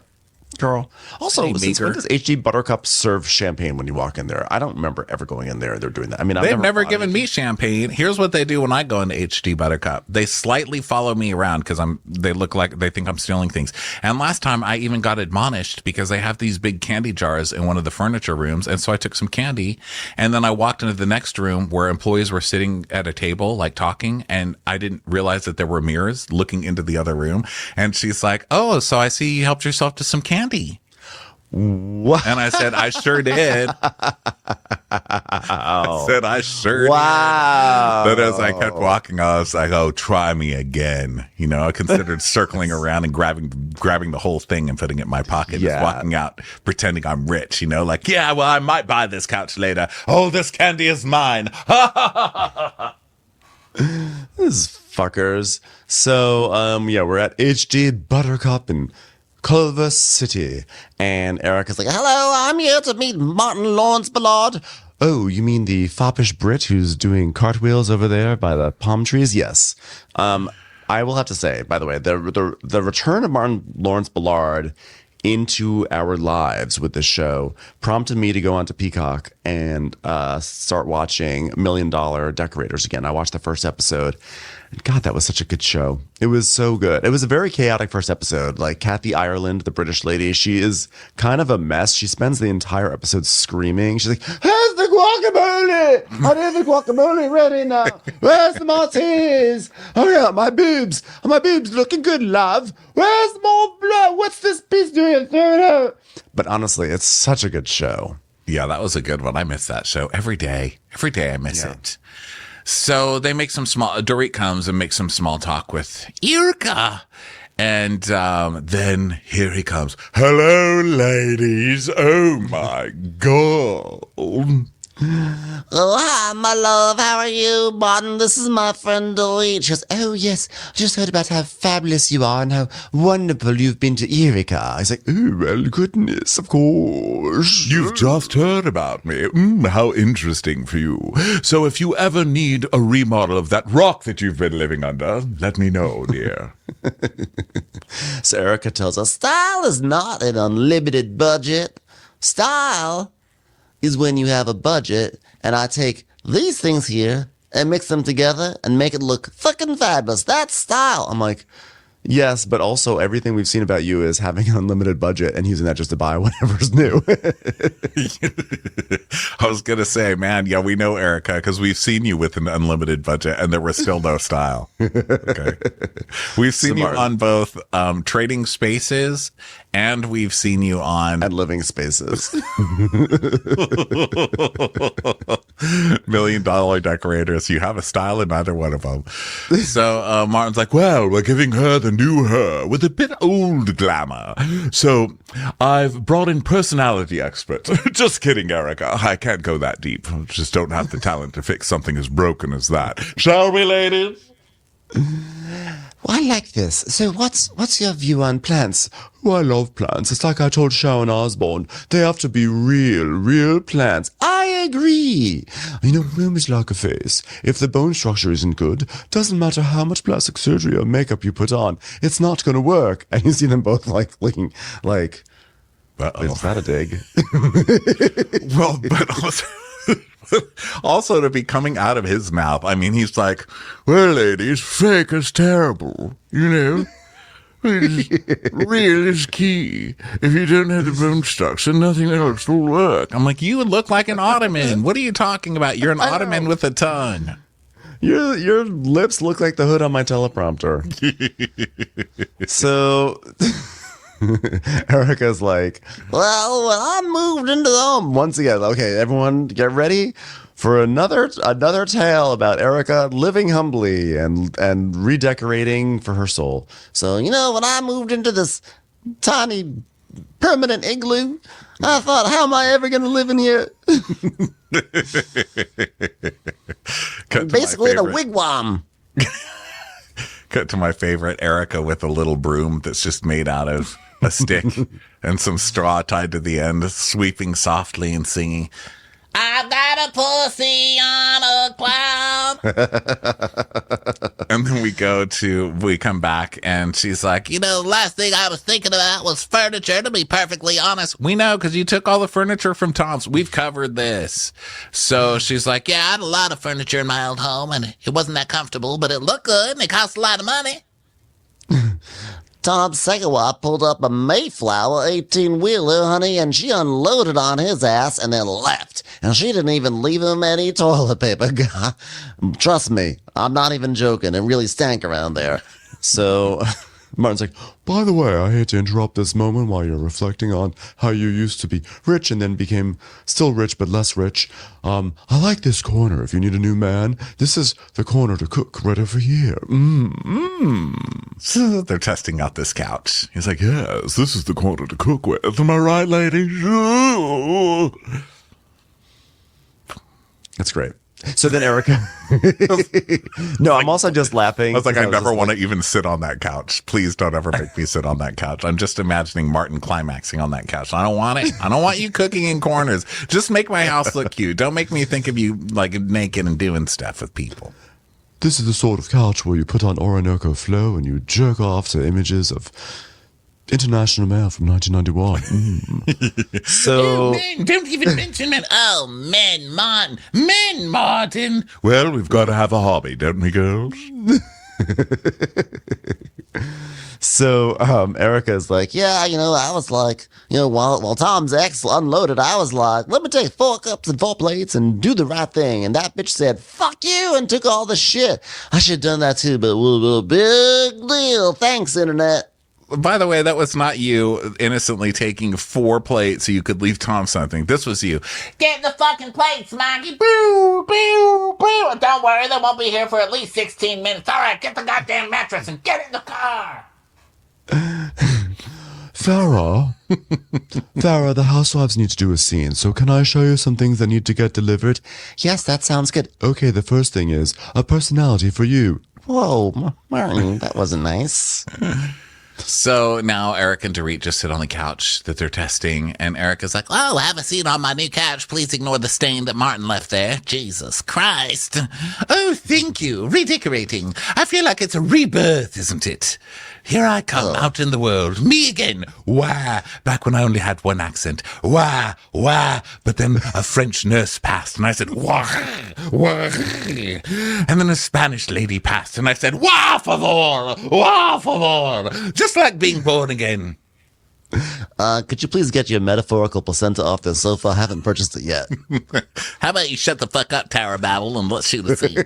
Girl. Also, since when does HD Buttercup serve champagne when you walk in there? I don't remember ever going in there. They're doing that. I mean,
they've never given me champagne. Here's what they do when I go into HD Buttercup. They slightly follow me around because they look like they think I'm stealing things. And last time I even got admonished because they have these big candy jars in one of the furniture rooms. And so I took some candy and then I walked into the next room where employees were sitting at a table, like talking. And I didn't realize that there were mirrors looking into the other room. And she's like, oh, so I see you helped yourself to some candy.
What?
And I said, I sure did. I said, I sure did.
Wow.
But as I kept walking, I was like, oh, try me again. I considered circling around and grabbing the whole thing and putting it in my pocket.
Yeah.
Just walking out, pretending I'm rich, like, yeah, well, I might buy this couch later. Oh, this candy is mine.
These fuckers. So, we're at HD Buttercup in Culver City, and Erica's like, hello, I'm here to meet Martin Lawrence Ballard. Oh, you mean the foppish Brit who's doing cartwheels over there by the palm trees? Yes. I will have to say, by the way, the return of Martin Lawrence Ballard into our lives with this show prompted me to go onto Peacock and start watching $1 Million Decorators again. I watched the first episode. And God, that was such a good show. It was so good. It was a very chaotic first episode. Like Kathy Ireland, the British lady, she is kind of a mess. She spends the entire episode screaming. She's like, "Where's the guacamole? I need the guacamole ready now. Where's the martinis? Oh yeah, my boobs. Are my boobs looking good, love? Where's more blood? What's this piece doing? Throw it out." But honestly, it's such a good show.
Yeah, that was a good one. I miss that show every day. Every day I miss it. So they make Dorit comes and makes some small talk with Erica. And then here he comes.
Hello, ladies. Oh, my God.
Oh, hi, my love. How are you, Martin? This is my friend Dorit. She goes, oh, yes. I just heard about how fabulous you are and how wonderful you've been to Erica. He's like, oh, well, goodness, of course.
You've just heard about me. How interesting for you. So if you ever need a remodel of that rock that you've been living under, let me know, dear.
So Erica tells us,
Style is not an unlimited budget. Style is when you have a budget and I take these things here and mix them together and make it look fucking fabulous. That's style.
I'm like, yes, but also everything we've seen about you is having an unlimited budget and using that just to buy whatever's new.
I was going to say, man, yeah, we know Erica because we've seen you with an unlimited budget and there was still no style. Okay. We've seen
Smart.
you on both Trading Spaces and we've seen you on
And Living Spaces.
$1 Million Decorators. You have a style in either one of them. So Martin's like, well, we're giving her the new her with a bit old glamour. So I've brought in personality expert. Just kidding, Erica. I can't go that deep. Just don't have the talent to fix something as broken as that. Shall we, ladies?
Well, I like this. So what's your view on plants?
Oh, I love plants. It's like I told Sharon Osbourne. They have to be real plants. I agree. You know, room is like a face. If the bone structure isn't good, doesn't matter how much plastic surgery or makeup you put on, it's not going to work. And you see them both like looking like, is that a dig?
Well, but also to be coming out of his mouth. I mean, he's like, well, ladies, fake is terrible, you know? Real is key. If you don't have the bone structure, nothing else will work. I'm like, you would look like an ottoman. What are you talking about? You're an ottoman with a tongue.
Your lips look like the hood on my teleprompter. So Erica's like, well, when I moved into the home once again. Okay, everyone, get ready for another tale about Erica living humbly and redecorating for her soul.
So, you know, when I moved into this tiny permanent igloo, I thought, how am I ever going to live in here? Basically in a wigwam.
Cut to my favorite, Erica with a little broom that's just made out of a stick and some straw tied to the end, sweeping softly and singing, I've got a pussy on a cloud. And then we come back and she's like, you know, the last thing I was thinking about was furniture, to be perfectly honest. We know, because you took all the furniture from Tom's. We've covered this. So she's like, yeah, I had a lot of furniture in my old home and it wasn't that comfortable, but it looked good and it cost a lot of money.
Tom's second wife pulled up a Mayflower 18-wheeler, honey, and she unloaded on his ass and then left. And she didn't even leave him any toilet paper. Trust me, I'm not even joking. It really stank around there.
So Martin's like, by the way, I hate to interrupt this moment while you're reflecting on how you used to be rich and then became still rich but less rich. I like this corner. If you need a new man, this is the corner to cook right over here.
So they're testing out this couch. He's like, yes, this is the corner to cook with. Am I right, ladies?
That's great. So then Erica, no, I'm also just laughing.
I was like, I never want to even sit on that couch. Please don't ever make me sit on that couch. I'm just imagining Martin climaxing on that couch. I don't want it. I don't want you cooking in corners. Just make my house look cute. Don't make me think of you like naked and doing stuff with people.
This is the sort of couch where you put on Orinoco Flow and you jerk off to images of International Mail from 1991. So,
Oh, men, don't even mention men. Oh, men, Martin.
Well, we've got to have a hobby, don't we, girls?
So Erica's like,
Yeah, you know, I was like, you know, while Tom's ex unloaded, I was like, let me take 4 cups and 4 plates and do the right thing. And that bitch said, fuck you, and took all the shit. I should have done that too, but big deal. Thanks, Internet.
By the way, that was not you innocently taking 4 plates so you could leave Tom something. This was you.
Get the fucking plates, Maggie. Boo, boo, boo. Don't worry, they won't be here for at least 16 minutes. All right, get the goddamn mattress and get in the car.
Farrah, the housewives need to do a scene, so can I show you some things that need to get delivered?
Yes, that sounds good.
Okay, the first thing is a personality for you.
Whoa, Martin, that wasn't nice.
So now Eric and Dorit just sit on the couch that they're testing, and Erica's like,
Oh, have a seat on my new couch. Please ignore the stain that Martin left there. Jesus Christ. Oh, thank you. Redecorating. I feel like it's a rebirth, isn't it? Here I come out in the world. Me again. Wah. Back when I only had one accent. Wah, wah. But then a French nurse passed and I said, wah, wah. And then a Spanish lady passed and I said, wah, favor, wah, favor. Just like being born again.
Could you please get your metaphorical placenta off the sofa? I haven't purchased it yet.
How about you shut the fuck up, Tower Babble, and let's shoot a scene.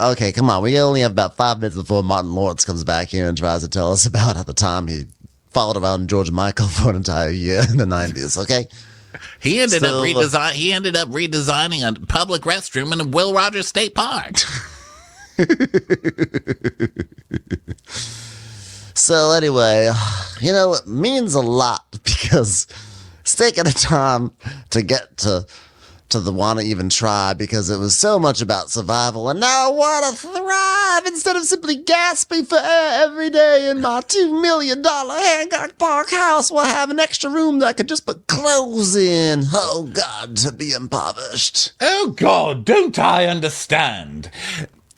Okay, come on. We only have about 5 minutes before Martin Lawrence comes back here and tries to tell us about at the time he followed around George Michael for an entire year in the 90s, okay?
He ended up redesigning a public restroom in Will Rogers State Park.
So anyway, you know, it means a lot because it's taken a time to get to want to even try because it was so much about survival, and now I want to thrive instead of simply gasping for air every day in my $2 million Hancock Park house where I have an extra room that I could just put clothes in. Oh, God, to be impoverished.
Oh, God, don't I understand?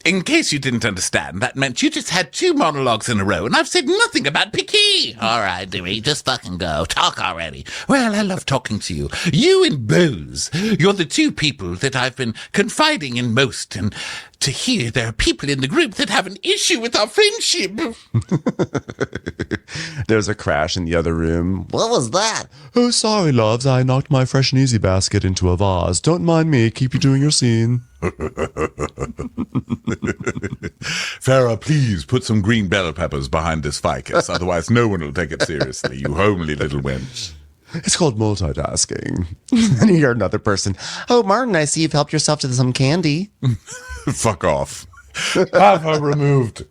In case you didn't understand, that meant you just had 2 monologues in a row, and I've said nothing about Piquet.
All right, Dorit, just fucking go. Talk already.
Well, I love talking to you. You and Bose. You're the 2 people that I've been confiding in most, and to hear there are people in the group that have an issue with our friendship.
There's a crash in the other room.
What was that?
Oh, sorry, loves. I knocked my Fresh and Easy basket into a vase. Don't mind me. Keep you doing your scene.
Farrah, please put some green bell peppers behind this ficus. Otherwise, no one will take it seriously, you homely little wench.
It's called multitasking. And you hear another person.
Oh, Martin, I see you've helped yourself to some candy.
Fuck off. Have her removed.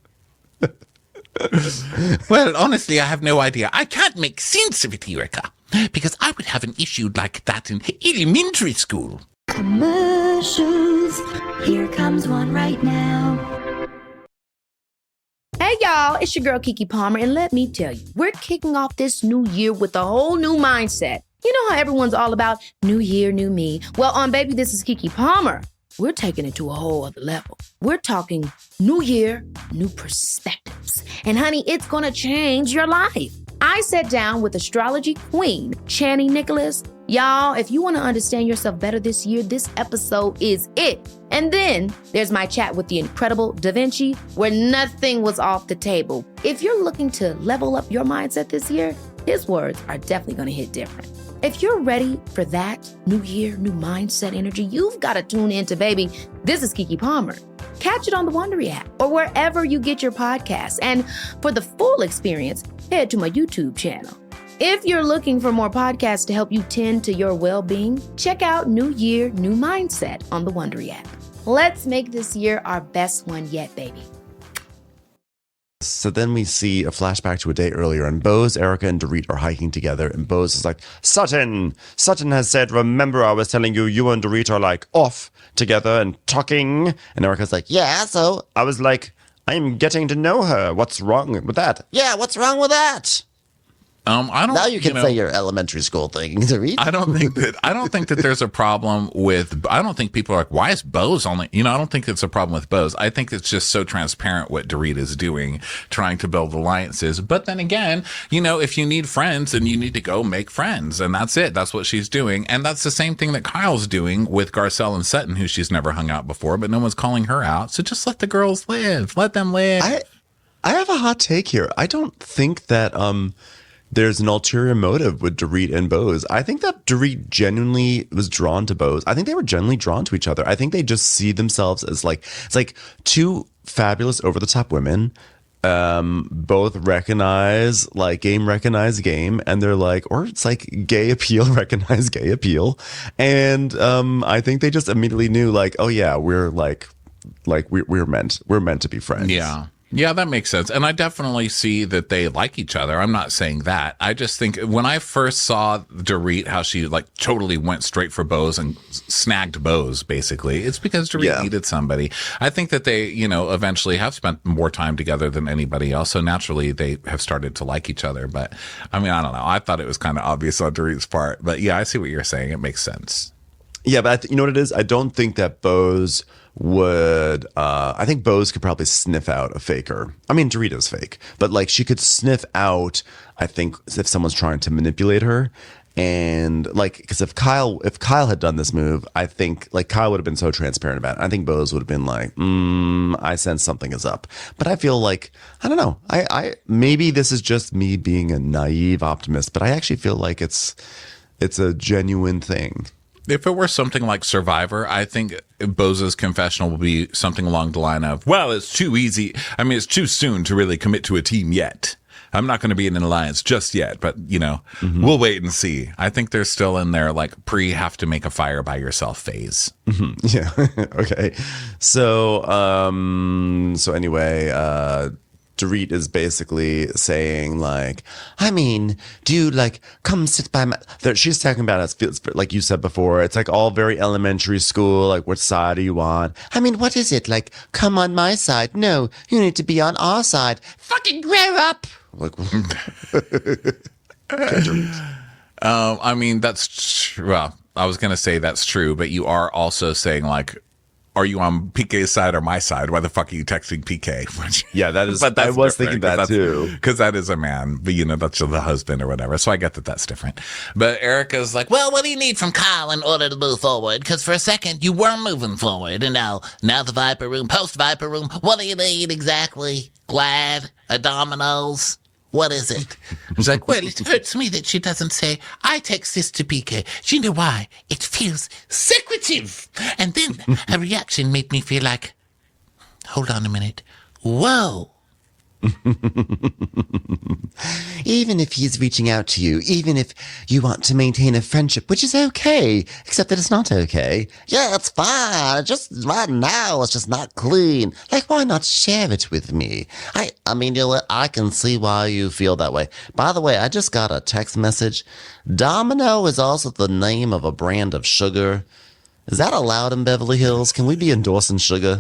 Well, honestly, I have no idea. I can't make sense of it, Erica, because I would have an issue like that in elementary school.
Commercials. Here comes one right now. Hey y'all, it's your girl Kiki Palmer, and let me tell you, we're kicking off this new year with a whole new mindset. You know how everyone's all about new year, new me? Well, on Baby, This is Kiki Palmer, we're taking it to a whole other level. We're talking new year, new perspectives. And honey, it's gonna change your life. I sat down with astrology queen, Chani Nicholas. Y'all, if you want to understand yourself better this year, this episode is it. And then there's my chat with the incredible Da Vinci, where nothing was off the table. If you're looking to level up your mindset this year, his words are definitely going to hit different. If you're ready for that new year, new mindset energy, you've got to tune into Baby, This is Kiki Palmer. Catch it on the Wondery app or wherever you get your podcasts. And for the full experience, head to my YouTube channel. If you're looking for more podcasts to help you tend to your well-being, check out New Year, New Mindset on the Wondery app. Let's make this year our best one yet, baby.
So then we see a flashback to a day earlier, and Bose, Erica, and Dorit are hiking together, and Bose is like, Sutton has said, remember I was telling you, you and Dorit are like off together and talking. And Erica's like, yeah, so I was like, I'm getting to know her. What's wrong with that?
Yeah, what's wrong with that?
I don't.
Now you can say your elementary school thing, Dorit.
I don't think that there's a problem with. I don't think people are like, why is Bose only? I don't think it's a problem with Bose. I think it's just so transparent what Dorit is doing, trying to build alliances. But then again, if you need friends, then you need to go make friends, and that's it. That's what she's doing, and that's the same thing that Kyle's doing with Garcelle and Sutton, who she's never hung out before, but no one's calling her out. So just let the girls live. Let them live.
I have a hot take here. I don't think that there's an ulterior motive with Dorit and Bose. I think that Dorit genuinely was drawn to Bose. I think they were genuinely drawn to each other. I think they just see themselves as it's like 2 fabulous over-the-top women, both recognize game, and they're like, or it's like gay appeal, recognize gay appeal. And I think they just immediately knew like, oh yeah, we're we're meant to be friends.
Yeah, that makes sense. And I definitely see that they like each other. I'm not saying that. I just think when I first saw Dorit, how she totally went straight for Bose and snagged Bose, basically, it's because Dorit needed somebody. I think that they, eventually have spent more time together than anybody else. So naturally they have started to like each other. But I mean, I don't know. I thought it was kind of obvious on Dorit's part. But yeah, I see what you're saying. It makes sense.
Yeah, but you know what it is? I don't think that Bose would I think Bose could probably sniff out a faker. I mean, Dorita's fake, but she could sniff out, I think, if someone's trying to manipulate her. And because if Kyle had done this move, I think Kyle would have been so transparent about it. I think Bose would have been like, I sense something is up. But I feel I don't know. I maybe this is just me being a naive optimist, but I actually feel like it's a genuine thing.
If it were something like Survivor, I think Bose's confessional will be something along the line of, well, it's too easy. I mean, it's too soon to really commit to a team yet. I'm not going to be in an alliance just yet, but, we'll wait and see. I think they're still in their have to make a fire by yourself phase.
Mm-hmm. Yeah. Okay. So anyway, Dorit is basically saying like,
I mean, do you like come sit by my?
she's talking about it, like you said before, it's like all very elementary school, like which side do you want?
I mean, what is it like? Come on my side? No, you need to be on our side. Fucking grow up.
Like,
I mean, well, I was going to say that's true, but you are also saying like, are you on PK's side or my side? Why the fuck are you texting PK?
yeah, that is,
But
I
that's
was
different,
thinking that too.
Because that is a man, but that's the husband or whatever. So I get that that's different. But Erica's like, well,
What do you need from Kyle in order to move forward? Because for a second, you were moving forward. And now the Viper Room, post-Viper Room, what do you need exactly? Glad? A Domino's? What is it?
she's like,
Well, it hurts me that she doesn't say, I text this to PK. Do you know why? It feels secretive. And then her reaction made me feel like, hold on a minute. Whoa.
Even if he's reaching out to you, even if you want to maintain a friendship, which is okay, except that it's not okay.
Yeah, it's fine. Just right now, it's just not clean.
Like, why not share it with me?
I mean, you know what? I can see why you feel that way. By the way, I just got a text message. Domino is also the name of a brand of sugar. Is that allowed in Beverly Hills? Can we be endorsing sugar?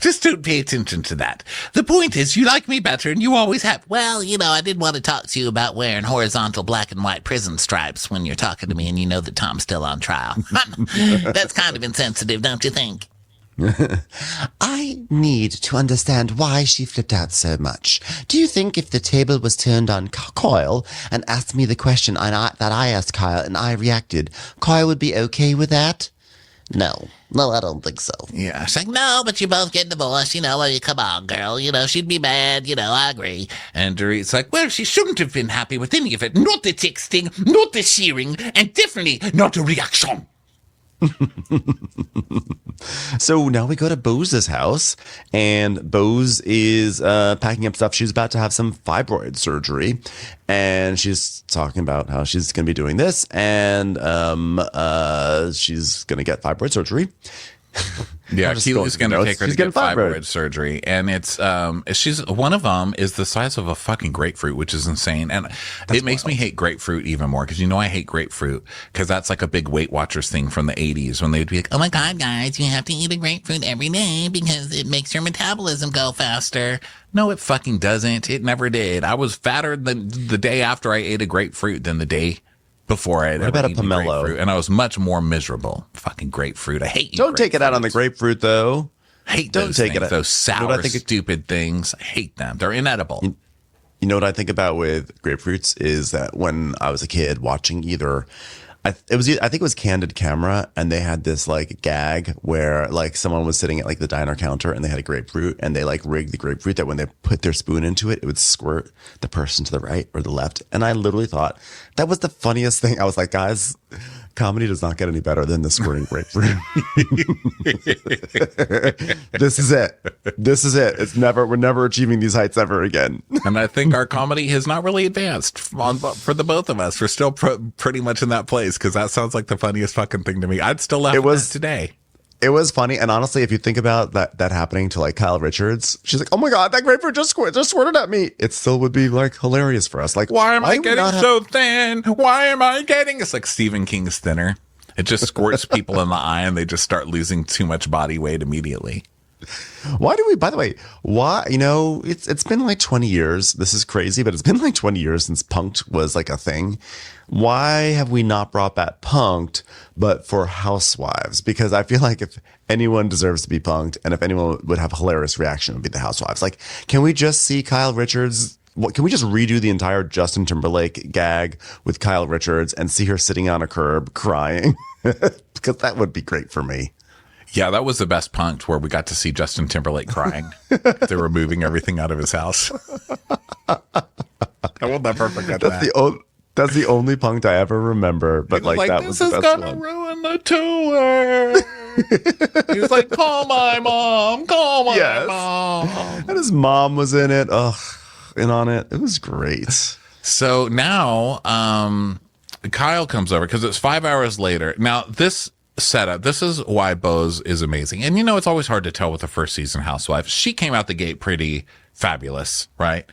just don't pay attention to that. The point is, you like me better, and you always have.
Well, I did want to talk to you about wearing horizontal black and white prison stripes when you're talking to me and you know that Tom's still on trial. That's kind of insensitive, don't you think?
I need to understand why she flipped out so much. Do you think if the table was turned on Kyle and asked me the question that I asked Kyle and I reacted, Kyle would be okay with that?
No, I don't think so.
Yeah,
It's like, no, but you both get divorced, come on, girl, she'd be mad, I agree.
and Dorit's like, well, she shouldn't have been happy with any of it. Not the texting, not the sharing, and definitely not a reaction.
So now we go to Bose's house, and Bose is packing up stuff. She's about to have some fibroid surgery, and she's talking about how she's going to be doing this, and she's going to get fibroid surgery.
Yeah, Keely's going to take her to get fibroid
fibroid
surgery, and it's she's one of them is the size of a fucking grapefruit, which is insane, and it makes me hate grapefruit even more because I hate grapefruit because that's like a big Weight Watchers thing from the 80s when they'd be like,
Oh my God, guys, you have to eat a grapefruit every day because it makes your metabolism go faster.
no, it fucking doesn't. It never did. I was fatter the day after I ate a grapefruit than the day before I had
about a
ever eaten
pomelo?
grapefruit, and I was much more miserable. Fucking grapefruit. I hate you.
Don't take it out on the grapefruit, though.
Hate
Don't
those
take
things,
it.
those
You know
sour,
what I think-
stupid things. I hate them. They're inedible.
You know what I think about with grapefruits is that when I was a kid watching I think it was Candid Camera, and they had this like gag where like someone was sitting at like the diner counter and they had a grapefruit and they like rigged the grapefruit that when they put their spoon into it, it would squirt the person to the right or the left. And I literally thought that was the funniest thing. I was like, guys, comedy does not get any better than the squirting grapefruit. This is it. We're never achieving these heights ever again.
And I think our comedy has not really advanced for the both of us. We're still pretty much in that place because that sounds like the funniest fucking thing to me. I'd still laugh at that today.
It was funny, and honestly, if you think about that happening to like Kyle Richards, she's like, "Oh my god, that grapefruit just squirted at me." It still would be like hilarious for us. Like,
Why am I
do we
getting
not have-
so thin? Why am I getting? It's like Stephen King's Thinner. It just squirts people in the eye, and they just start losing too much body weight immediately.
Why do we? By the way, why? It's been like 20 years. This is crazy, but it's been like 20 years since Punked was like a thing. Why have we not brought back Punked, but for Housewives? Because I feel like if anyone deserves to be punked, and if anyone would have a hilarious reaction, it would be the Housewives. Like, can we just see Kyle Richards? Can we just redo the entire Justin Timberlake gag with Kyle Richards and see her sitting on a curb crying? Because that would be great for me.
Yeah, that was the best Punked where we got to see Justin Timberlake crying. They were moving everything out of his house. I will never forget that.
That's the only Punked I ever remember. But like that was the best one.
This is gonna ruin the tour. He was like, "Call my mom. Call my mom."
And his mom was in it. In on it. It was great.
So now Kyle comes over because it's 5 hours later. Now, this setup. This is why Bose is amazing. And it's always hard to tell with the first season Housewife. She came out the gate pretty fabulous, right?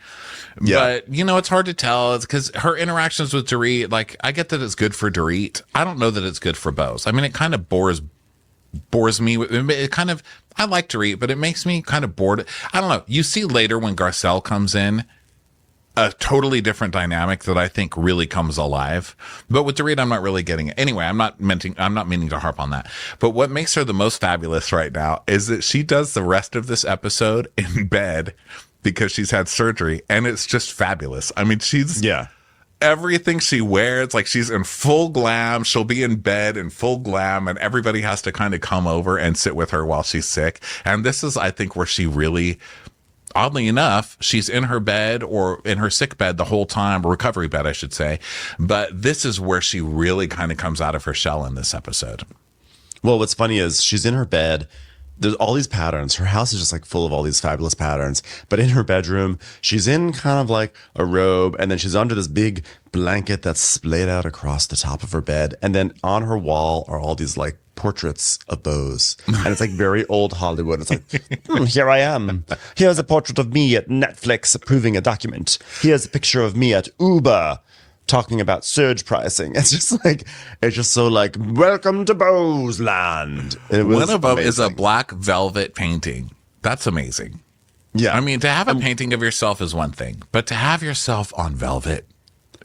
Yeah.
But it's hard to tell. It's because her interactions with Dorit, like, I get that it's good for Dorit. I don't know that it's good for Bose. I mean, it kind of bores me. It kind of, I like Dorit, but it makes me kind of bored. I don't know. You see later when Garcelle comes in, a totally different dynamic that I think really comes alive. But with Dorit, I'm not really getting it. Anyway, I'm not meaning to harp on that. But what makes her the most fabulous right now is that she does the rest of this episode in bed because she's had surgery, and it's just fabulous. I mean, everything she wears, like, she's in full glam. She'll be in bed in full glam, and everybody has to kind of come over and sit with her while she's sick. And this is, I think, where she really, oddly enough, she's in her bed or in her sick bed the whole time, recovery bed, I should say. But this is where she really kind of comes out of her shell in this episode.
Well, what's funny is she's in her bed. There's all these patterns. Her house is just like full of all these fabulous patterns. But in her bedroom, she's in kind of like a robe, and then she's under this big blanket that's splayed out across the top of her bed. And then on her wall are all these like portraits of Bose. And it's like very old Hollywood. It's like, here I am. Here's a portrait of me at Netflix approving a document. Here's a picture of me at Uber talking about surge pricing. It's just so like, welcome to Bose land.
One of them is a black velvet painting. That's amazing.
Yeah.
I mean, to have a painting of yourself is one thing, but to have yourself on velvet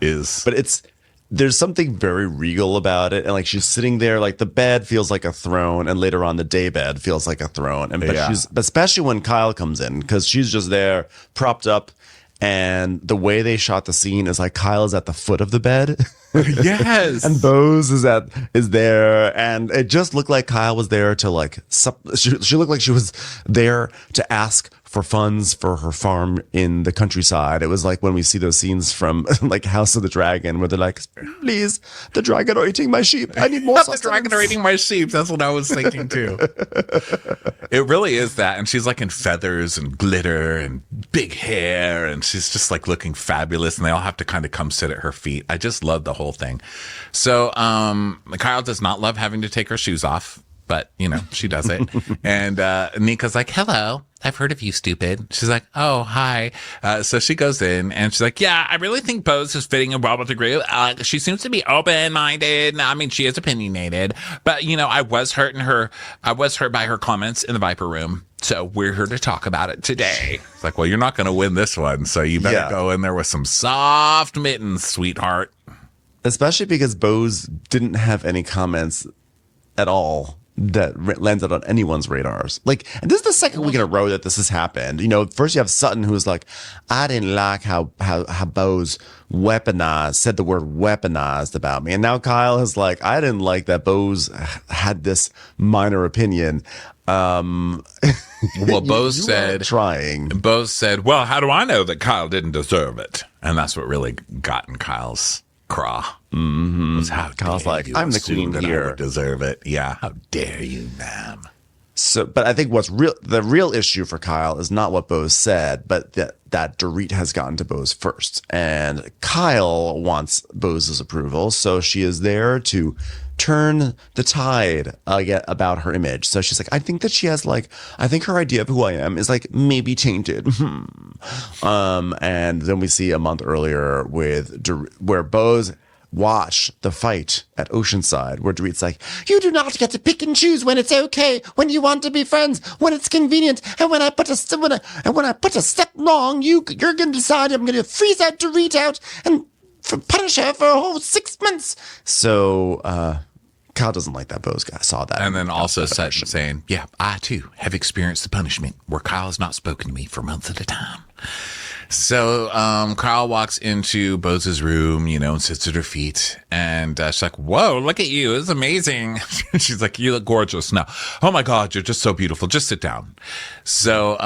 is...
But there's something very regal about it. And like, she's sitting there, like the bed feels like a throne, and later on the day bed feels like a throne. And she's, especially when Kyle comes in, because she's just there propped up. And the way they shot the scene is like Kyle is at the foot of the bed.
Yes.
And Bose is there. And it just looked like Kyle was there to like, she looked like she was there to ask for funds for her farm in the countryside. It was like when we see those scenes from like House of the Dragon where they're like, please, the dragon are eating my sheep. I need more sustenance.
The dragon are eating my sheep. That's what I was thinking too. It really is that. And she's like in feathers and glitter and big hair, and she's just like looking fabulous, and they all have to kind of come sit at her feet. I just love the whole thing. So Kyle does not love having to take her shoes off, but she does it. And Nika's like, hello, I've heard of you, stupid. She's like, oh, hi. So she goes in and she's like, yeah, I really think Bose is fitting in well with the group. She seems to be open-minded. I mean, she is opinionated, but I was hurt by her comments in the Viper room. So we're here to talk about it today. It's like, well, you're not going to win this one, so you better go in there with some soft mittens, sweetheart.
Especially because Bose didn't have any comments at all that landed on anyone's radars. Like, and this is the second week in a row that this has happened. First you have Sutton, who's like, I didn't like how Bose said the word weaponized about me. And now Kyle is like, I didn't like that Bose had this minor opinion.
Well, Bose said, well, how do I know that Kyle didn't deserve it? And that's what really got in Kyle's craw.
Mm-hmm.
Was how
Kyle's like, I'm the queen
that
here.
I would deserve it. Yeah. How dare you, ma'am?
So, but I think the real issue for Kyle is not what Bose said, but that Dorit has gotten to Bose first. And Kyle wants Bose's approval. So she is there to turn the tide about her image. So she's like, I think that she has I think her idea of who I am is like maybe tainted. And then we see a month earlier where Bose watch the fight at Oceanside, where Dorit's like, you do not get to pick and choose when it's okay, when you want to be friends, when it's convenient, and when I put a step wrong, you're going to decide I'm going to freeze that Dorit out and punish her for a whole 6 months. So Kyle doesn't like that Bose guy. Saw that.
And then also Sutton saying, yeah, I too have experienced the punishment where Kyle has not spoken to me for months at a time. So Kyle walks into Bose's room, and sits at her feet. And she's like, whoa, look at you. It's amazing. She's like, you look gorgeous now. Oh, my God, you're just so beautiful. Just sit down. So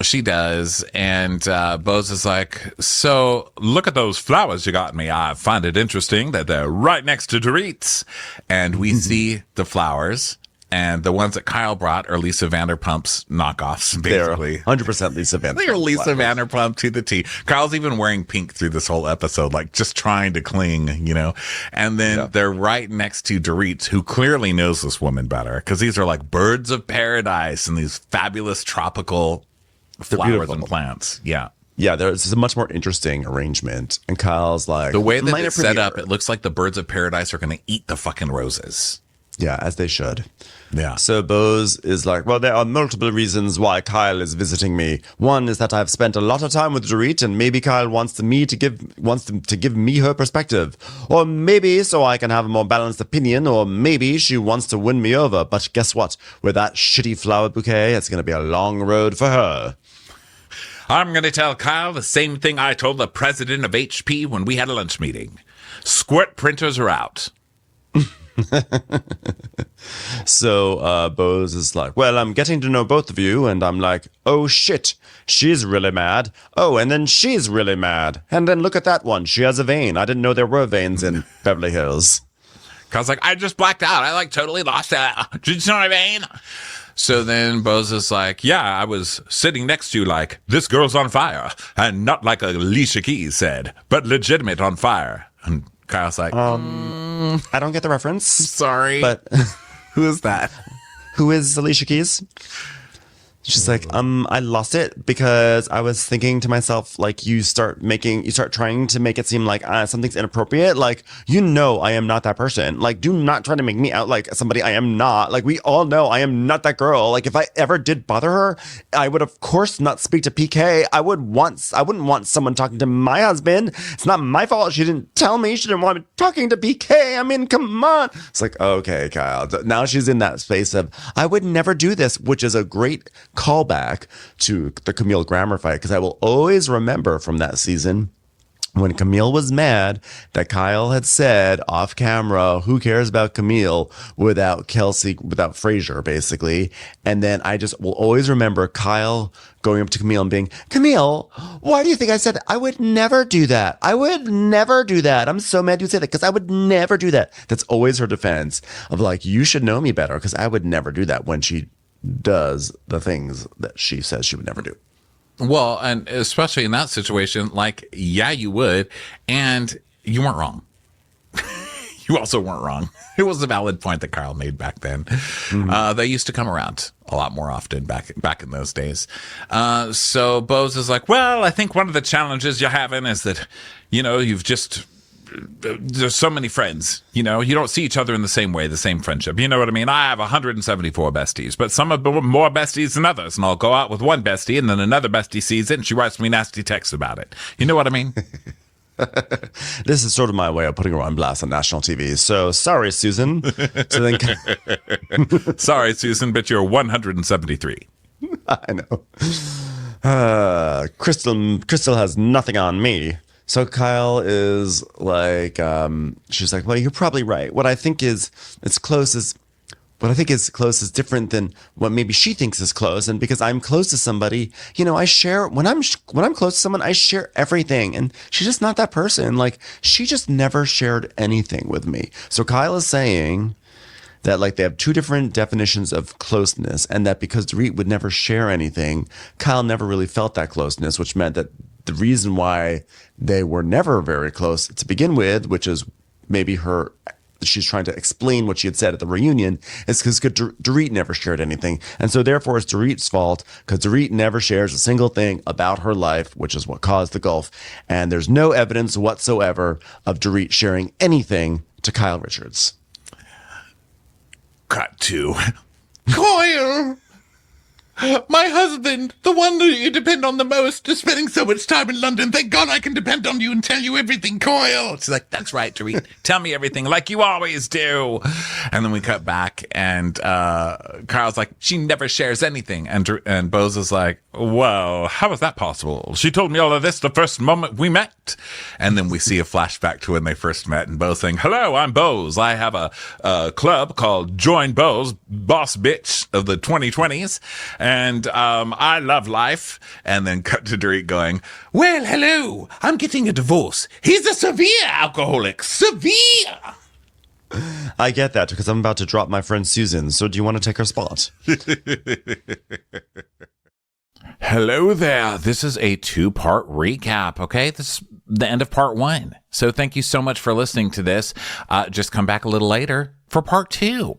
she does. And Bose is like, so look at those flowers you got me. I find it interesting that they're right next to Dorit's. And we see the flowers. And the ones that Kyle brought are Lisa Vanderpump's knockoffs, basically.
They're 100% Lisa Vanderpump.
They're Lisa Vanderpump to the T. Kyle's even wearing pink through this whole episode, like just trying to cling, you know. And then they're right next to Dorit, who clearly knows this woman better, because these are like birds of paradise and these fabulous tropical flowers and plants. Yeah.
Yeah, there's a much more interesting arrangement. And Kyle's like,
the way that
minor
it's set
premiere.
up, it looks like the birds of paradise are going to eat the fucking roses.
Yeah, as they should.
Yeah.
So Bose is like, well, there are multiple reasons why Kyle is visiting me. One is that I've spent a lot of time with Dorit, and maybe Kyle wants them to give me her perspective. Or maybe so I can have a more balanced opinion, or maybe she wants to win me over. But guess what? With that shitty flower bouquet, it's going to be a long road for her.
I'm going to tell Kyle the same thing I told the president of HP when we had a lunch meeting. Squirt printers are out.
So Bose is like, well, I'm getting to know both of you. And I'm like, oh, shit, she's really mad. Oh, and then she's really mad. And then look at that one. She has a vein. I didn't know there were veins in Beverly Hills.
Kyle's like, I just blacked out. I like totally lost that. Did you know what I mean? So then Bose is like, yeah, I was sitting next to you like, this girl's on fire. And not like Alicia Keys said, but legitimate on fire. And Kyle's like,
I don't get the reference.
sorry.
But
Who is that?
who is Alicia Keys? She's like, I lost it because I was thinking to myself, like, you start trying to make it seem like something's inappropriate. Like, you know, I am not that person. Like, do not try to make me out like somebody I am not. Like, we all know I am not that girl. Like, if I ever did bother her, I would, of course, not speak to PK. I wouldn't want someone talking to my husband. It's not my fault. She didn't tell me. She didn't want me talking to PK. I mean, come on. It's like, okay, Kyle. Now she's in that space of, I would never do this, which is a great callback to the Camille Grammer fight, because I will always remember from that season when Camille was mad that Kyle had said off camera, who cares about Camille without Frasier, basically. And then I just will always remember Kyle going up to Camille and being, Camille, why do you think I said that? I would never do that. I would never do that. I'm so mad you said that because I would never do that. That's always her defense of like, you should know me better because I would never do that when she does the things that she says she would never do.
Well, and especially in that situation, like, yeah, you would. And you weren't wrong. You also weren't wrong. It was a valid point that Kyle made back then. Mm-hmm. They used to come around a lot more often back in those days. So Bose is like, well, I think one of the challenges you're having is that, you know, there's so many friends, you know, you don't see each other in the same way, the same friendship. You know what I mean? I have 174 besties, but some are more besties than others. And I'll go out with one bestie and then another bestie sees it and she writes me nasty texts about it. You know what I mean?
This is sort of my way of putting her on blast on national TV. So sorry, Susan.
Sorry, Susan, but you're 173.
I know. Crystal has nothing on me. So Kyle is like, she's like, well, you're probably right. What I think is close is different than what maybe she thinks is close. And because I'm close to somebody, you know, I share when I'm close to someone, I share everything. And she's just not that person. Like, she just never shared anything with me. So Kyle is saying that like they have two different definitions of closeness, and that because Dorit would never share anything, Kyle never really felt that closeness, which meant that the reason why they were never very close to begin with, which is maybe she's trying to explain what she had said at the reunion, is because Dorit never shared anything. And so therefore it's Dorit's fault, because Dorit never shares a single thing about her life, which is what caused the gulf. And there's no evidence whatsoever of Dorit sharing anything to Kyle Richards.
Cut to Coyle. My husband, the one that you depend on the most, is spending so much time in London. Thank God I can depend on you and tell you everything, Coyle. She's like, that's right, Dorit. Tell me everything like you always do. And then we cut back and Kyle's like, she never shares anything. And Bose is like, well, how is that possible? She told me all of this the first moment we met. And then we see a flashback to when they first met and Bose saying, hello, I'm Bose. I have a club called Join Bose, Boss Bitch of the 2020s. And I love life. And then cut to Dorit going, well, hello, I'm getting a divorce. He's a severe alcoholic. Severe.
I get that because I'm about to drop my friend Susan. So do you want to take her spot?
Hello there. This is a 2-part recap, okay? This is the end of part 1. So thank you so much for listening to this. Just come back a little later for part 2.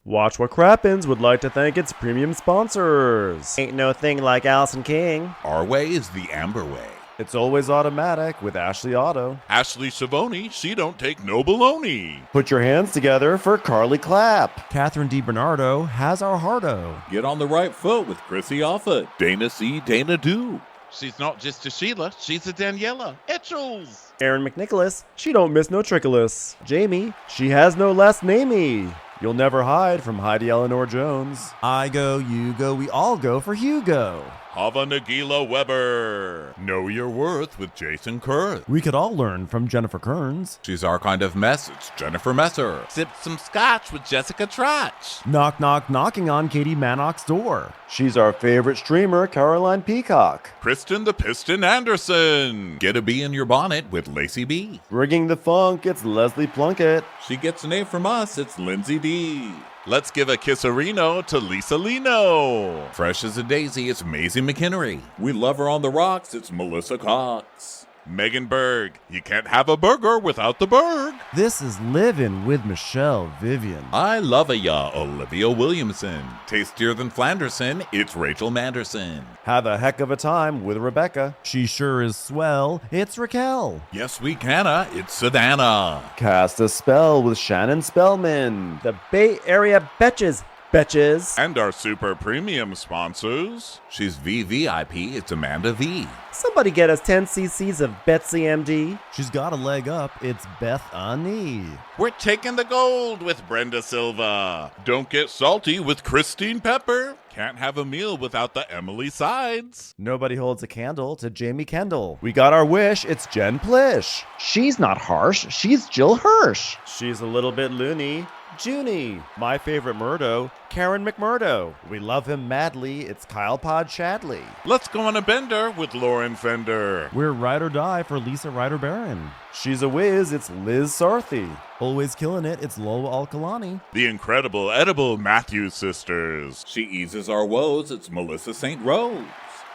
Watch What Crappens would like to thank its premium sponsors. Ain't no thing like Allison King.
Our way is the Amber way.
It's always automatic with Ashley Auto.
Ashley Savoni, she don't take no baloney.
Put your hands together for Carly Clapp.
Catherine DiBernardo has our hardo.
Get on the right foot with Chrissy Offutt. Dana C. Dana Do.
She's not just a Sheila, she's a Daniela. Etchels.
Aaron McNicholas, she don't miss no trickolas. Jamie, she has no last namey. You'll never hide from Heidi Eleanor Jones.
I go, you go, we all go for Hugo.
Hava Nagila Weber. Know Your Worth with Jason Kurth.
We could all learn from Jennifer Kearns.
She's our kind of mess. It's Jennifer Messer.
Sip some scotch with Jessica Trotch.
Knock, knock, knocking on Katie Mannock's door.
She's our favorite streamer, Caroline Peacock.
Kristen the Piston Anderson. Get a bee in your bonnet with Lacey B.
Bringing the funk, it's Leslie Plunkett.
She gets an A from us. It's Lindsay D. Let's give a kisserino to Lisa Lino. Fresh as a daisy, it's Maisie McHenry. We love her on the rocks, it's Melissa Cox. Megan Berg, you can't have a burger without the Berg.
This is Living with Michelle Vivian.
I love ya, Olivia Williamson. Tastier than Flanderson, it's Rachel Manderson.
Have a heck of a time with Rebecca.
She sure is swell. It's Raquel.
Yes, we canna, it's Savannah.
Cast a spell with Shannon Spellman. The Bay Area Betches. Betches.
And our super premium sponsors. She's VVIP, it's Amanda V.
Somebody get us 10 cc's of Betsy MD.
She's got a leg up. It's Beth Annie.
We're taking the gold with Brenda Silva. Don't get salty with Christine Pepper. Can't have a meal without the Emily Sides.
Nobody holds a candle to Jamie Kendall. We got our wish, it's Jen Plish. She's not harsh, she's Jill Hirsch. She's a little bit loony. Junie. My favorite Murdo, Karen McMurdo. We love him madly, it's Kyle Pod Shadley.
Let's go on a bender with Lauren Fender.
We're ride or die for Lisa Ryder Barron.
She's a whiz, it's Liz Sarthy.
Always killing it, it's Lola Alkalani.
The incredible edible Matthews sisters. She eases our woes, it's Melissa St. Rose.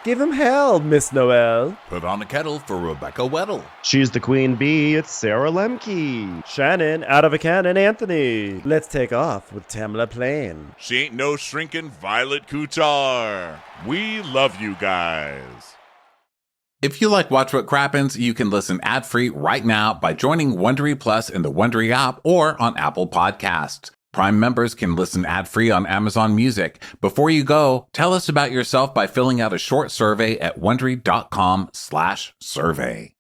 Give him hell, Miss Noel.
Put on a kettle for Rebecca Weddle.
She's the queen bee, it's Sarah Lemke. Shannon, out of a cannon, Anthony. Let's take off with Tamla Plain.
She ain't no shrinking Violet Kuchar. We love you guys.
If you like Watch What Crappens, you can listen ad-free right now by joining Wondery Plus in the Wondery app or on Apple Podcasts. Prime members can listen ad-free on Amazon Music. Before you go, tell us about yourself by filling out a short survey at Wondery.com/survey.